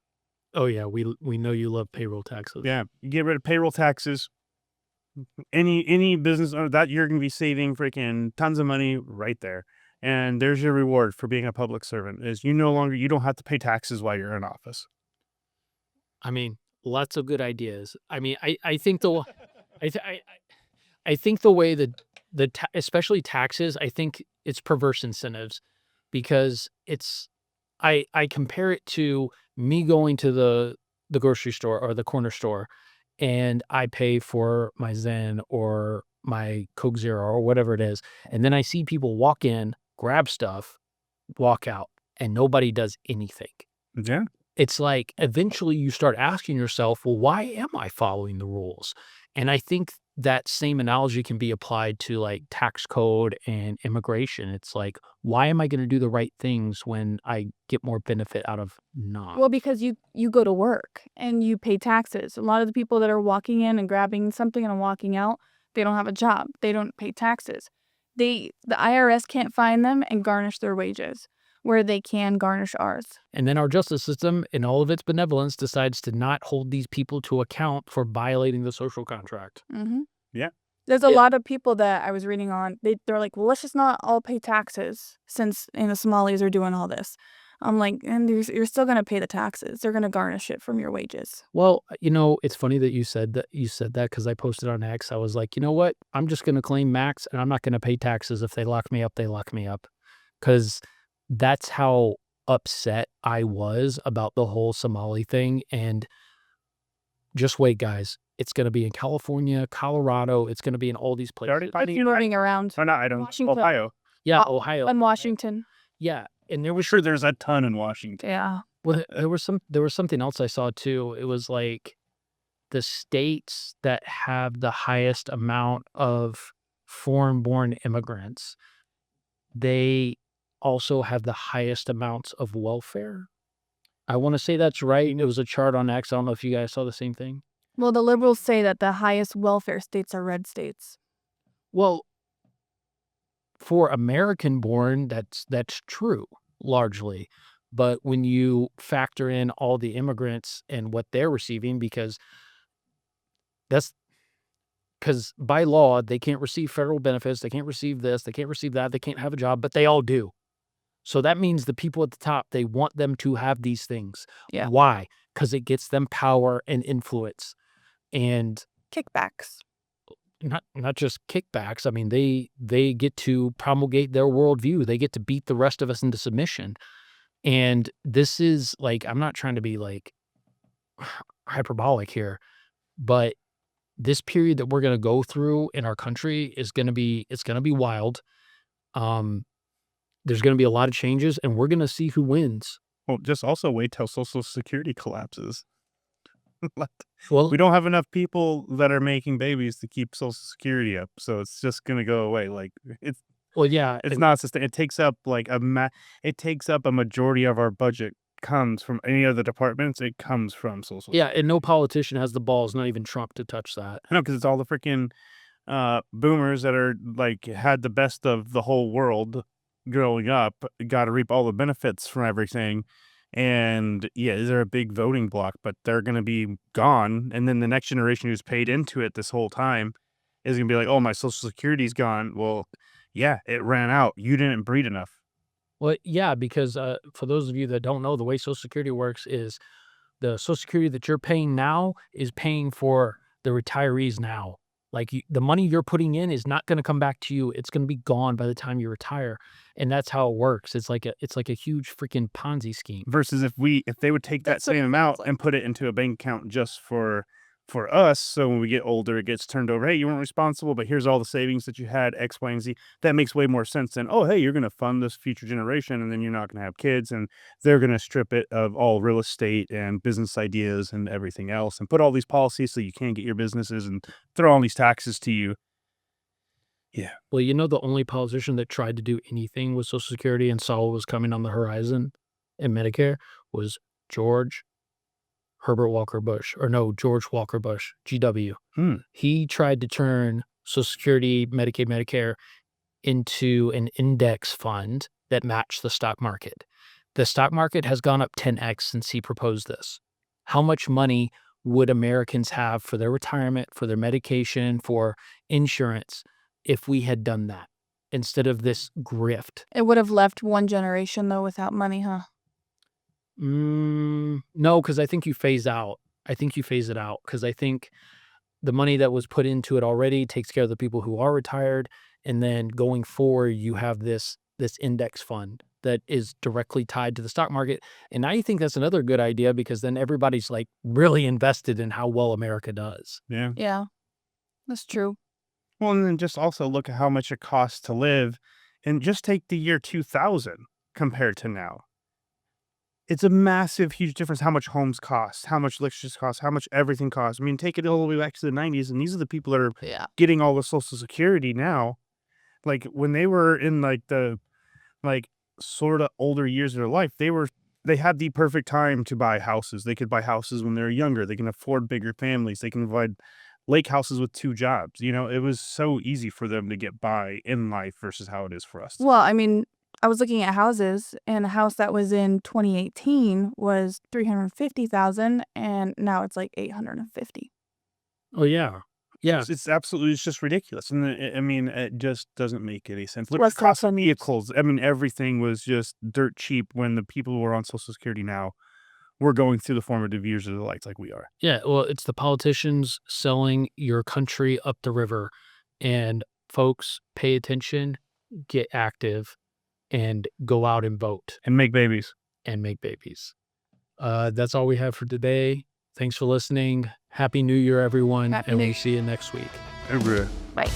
S2: Oh, yeah, we know you love payroll taxes.
S3: Yeah, you get rid of payroll taxes. Any business owner that you're going to be saving freaking tons of money right there. And there's your reward for being a public servant is you don't have to pay taxes while you're in office.
S2: I mean, lots of good ideas. I mean, I think the I think the way that especially taxes, I think it's perverse incentives because I compare it to me going to the grocery store or the corner store and I pay for my Zen or my Coke Zero or whatever it is. And then I see people walk in, grab stuff, walk out, and nobody does anything.
S3: Yeah.
S2: It's like eventually you start asking yourself, well, why am I following the rules? And I think that same analogy can be applied to like tax code and immigration. It's like, why am I going to do the right things when I get more benefit out of not?
S1: Well, because you go to work and you pay taxes. A lot of the people that are walking in and grabbing something and walking out, they don't have a job. They don't pay taxes. The IRS can't find them and garnish their wages where they can garnish ours.
S2: And then our justice system, in all of its benevolence, decides to not hold these people to account for violating the social contract.
S1: Mm-hmm.
S3: Yeah.
S1: There's a lot of people that I was reading on. They're like, well, let's just not all pay taxes since Somalis are doing all this. I'm like, and you're still going to pay the taxes. They're going to garnish it from your wages.
S2: Well, it's funny that you said that because I posted on X. I was like, you know what? I'm just going to claim max and I'm not going to pay taxes. If they lock me up, they lock me up. Because that's how upset I was about the whole Somali thing. And just wait, guys. It's going to be in California, Colorado. It's going to be in all these places.
S1: You're moving around.
S3: Oh, no, I don't.
S1: Washington.
S3: Ohio.
S2: Yeah, Ohio.
S1: And Washington.
S2: Yeah. And
S3: I'm sure there's a ton in Washington.
S1: Yeah.
S2: Well, there was something else I saw too. It was like the states that have the highest amount of foreign-born immigrants, they also have the highest amounts of welfare. I want to say that's right. It was a chart on X. I don't know if you guys saw the same thing.
S1: Well, the liberals say that the highest welfare states are red states.
S2: Well, for American-born, that's true, largely. But when you factor in all the immigrants and what they're receiving, because by law, they can't receive federal benefits, they can't receive this, they can't receive that, they can't have a job, but they all do. So that means the people at the top, they want them to have these things.
S1: Yeah.
S2: Why? Because it gets them power and influence. And
S1: kickbacks.
S2: Not just kickbacks. I mean, they get to promulgate their worldview. They get to beat the rest of us into submission. And this is like, I'm not trying to be like hyperbolic here, but this period that we're going to go through in our country is going to be wild. There's going to be a lot of changes and we're going to see who wins.
S3: Well, just also wait till Social Security collapses.
S2: Well,
S3: we don't have enough people that are making babies to keep Social Security up, so it's just gonna go away. Like it's not sustainable. It takes up like it takes up a majority of our budget. Comes from any other departments. It comes from Social.
S2: Yeah, and no politician has the balls, not even Trump, to touch that.
S3: No, because it's all the freaking boomers that are like had the best of the whole world growing up. Got to reap all the benefits from everything. And yeah, they're a big voting block, but they're going to be gone. And then the next generation who's paid into it this whole time is going to be like, oh, my Social Security's gone. Well, yeah, it ran out. You didn't breed enough.
S2: Well, yeah, because for those of you that don't know, the way Social Security works is the Social Security that you're paying now is paying for the retirees now. Like the money you're putting in is not going to come back to you. It's going to be gone by the time you retire. And that's how it works. It's like a huge freaking Ponzi scheme.
S3: Versus if they would take that
S1: That's what
S3: same
S1: it
S3: amount
S1: sounds like.
S3: and put it into a bank account just for us, so when we get older, it gets turned over. Hey, you weren't responsible, but here's all the savings that you had, X, Y, and Z. That makes way more sense than, oh, hey, you're going to fund this future generation, and then you're not going to have kids, and they're going to strip it of all real estate and business ideas and everything else, and put all these policies so you can't get your businesses and throw all these taxes to you. Yeah.
S2: Well, the only politician that tried to do anything with Social Security and saw what was coming on the horizon in Medicare was George Walker Bush, GW. He tried to turn Social Security, Medicaid, Medicare into an index fund that matched the stock market. The stock market has gone up 10x since he proposed this. How much money would Americans have for their retirement, for their medication, for insurance if we had done that instead of this grift?
S1: It would have left one generation, though, without money, huh?
S2: No, because I think you phase out. I think you phase it out because I think the money that was put into it already takes care of the people who are retired. And then going forward, you have this index fund that is directly tied to the stock market. And now you think that's another good idea because then everybody's like really invested in how well America does.
S3: Yeah.
S1: Yeah, that's true.
S3: Well, and then just also look at how much it costs to live, and just take the year 2000 compared to now. It's a massive, huge difference how much homes cost, how much electricity costs, how much everything costs. I mean, take it all the way back to the 90s, and these are the people that are getting all the Social Security now. Like, when they were in, the sort of older years of their life, they had the perfect time to buy houses. They could buy houses when they were younger. They can afford bigger families. They can provide lake houses with 2 jobs. It was so easy for them to get by in life versus how it is for us.
S1: Well, I mean, I was looking at houses, and a house that was in 2018 was $350,000, and now it's like $850,000.
S2: Oh, yeah. Yeah.
S3: It's just ridiculous. And it just doesn't make any sense. Look
S1: Plus
S3: at cost
S1: cost
S3: of vehicles. I mean, everything was just dirt cheap when the people who are on Social Security now were going through the formative years of their lives like we are.
S2: Yeah, well, it's the politicians selling your country up the river. And folks, pay attention, get active, and go out and vote.
S3: And make babies.
S2: That's all we have for today. Thanks for listening. Happy New Year, everyone.
S1: Happy
S2: and
S1: New
S2: we'll
S1: Year.
S2: see you next week.
S3: Hey, bro.
S1: Bye.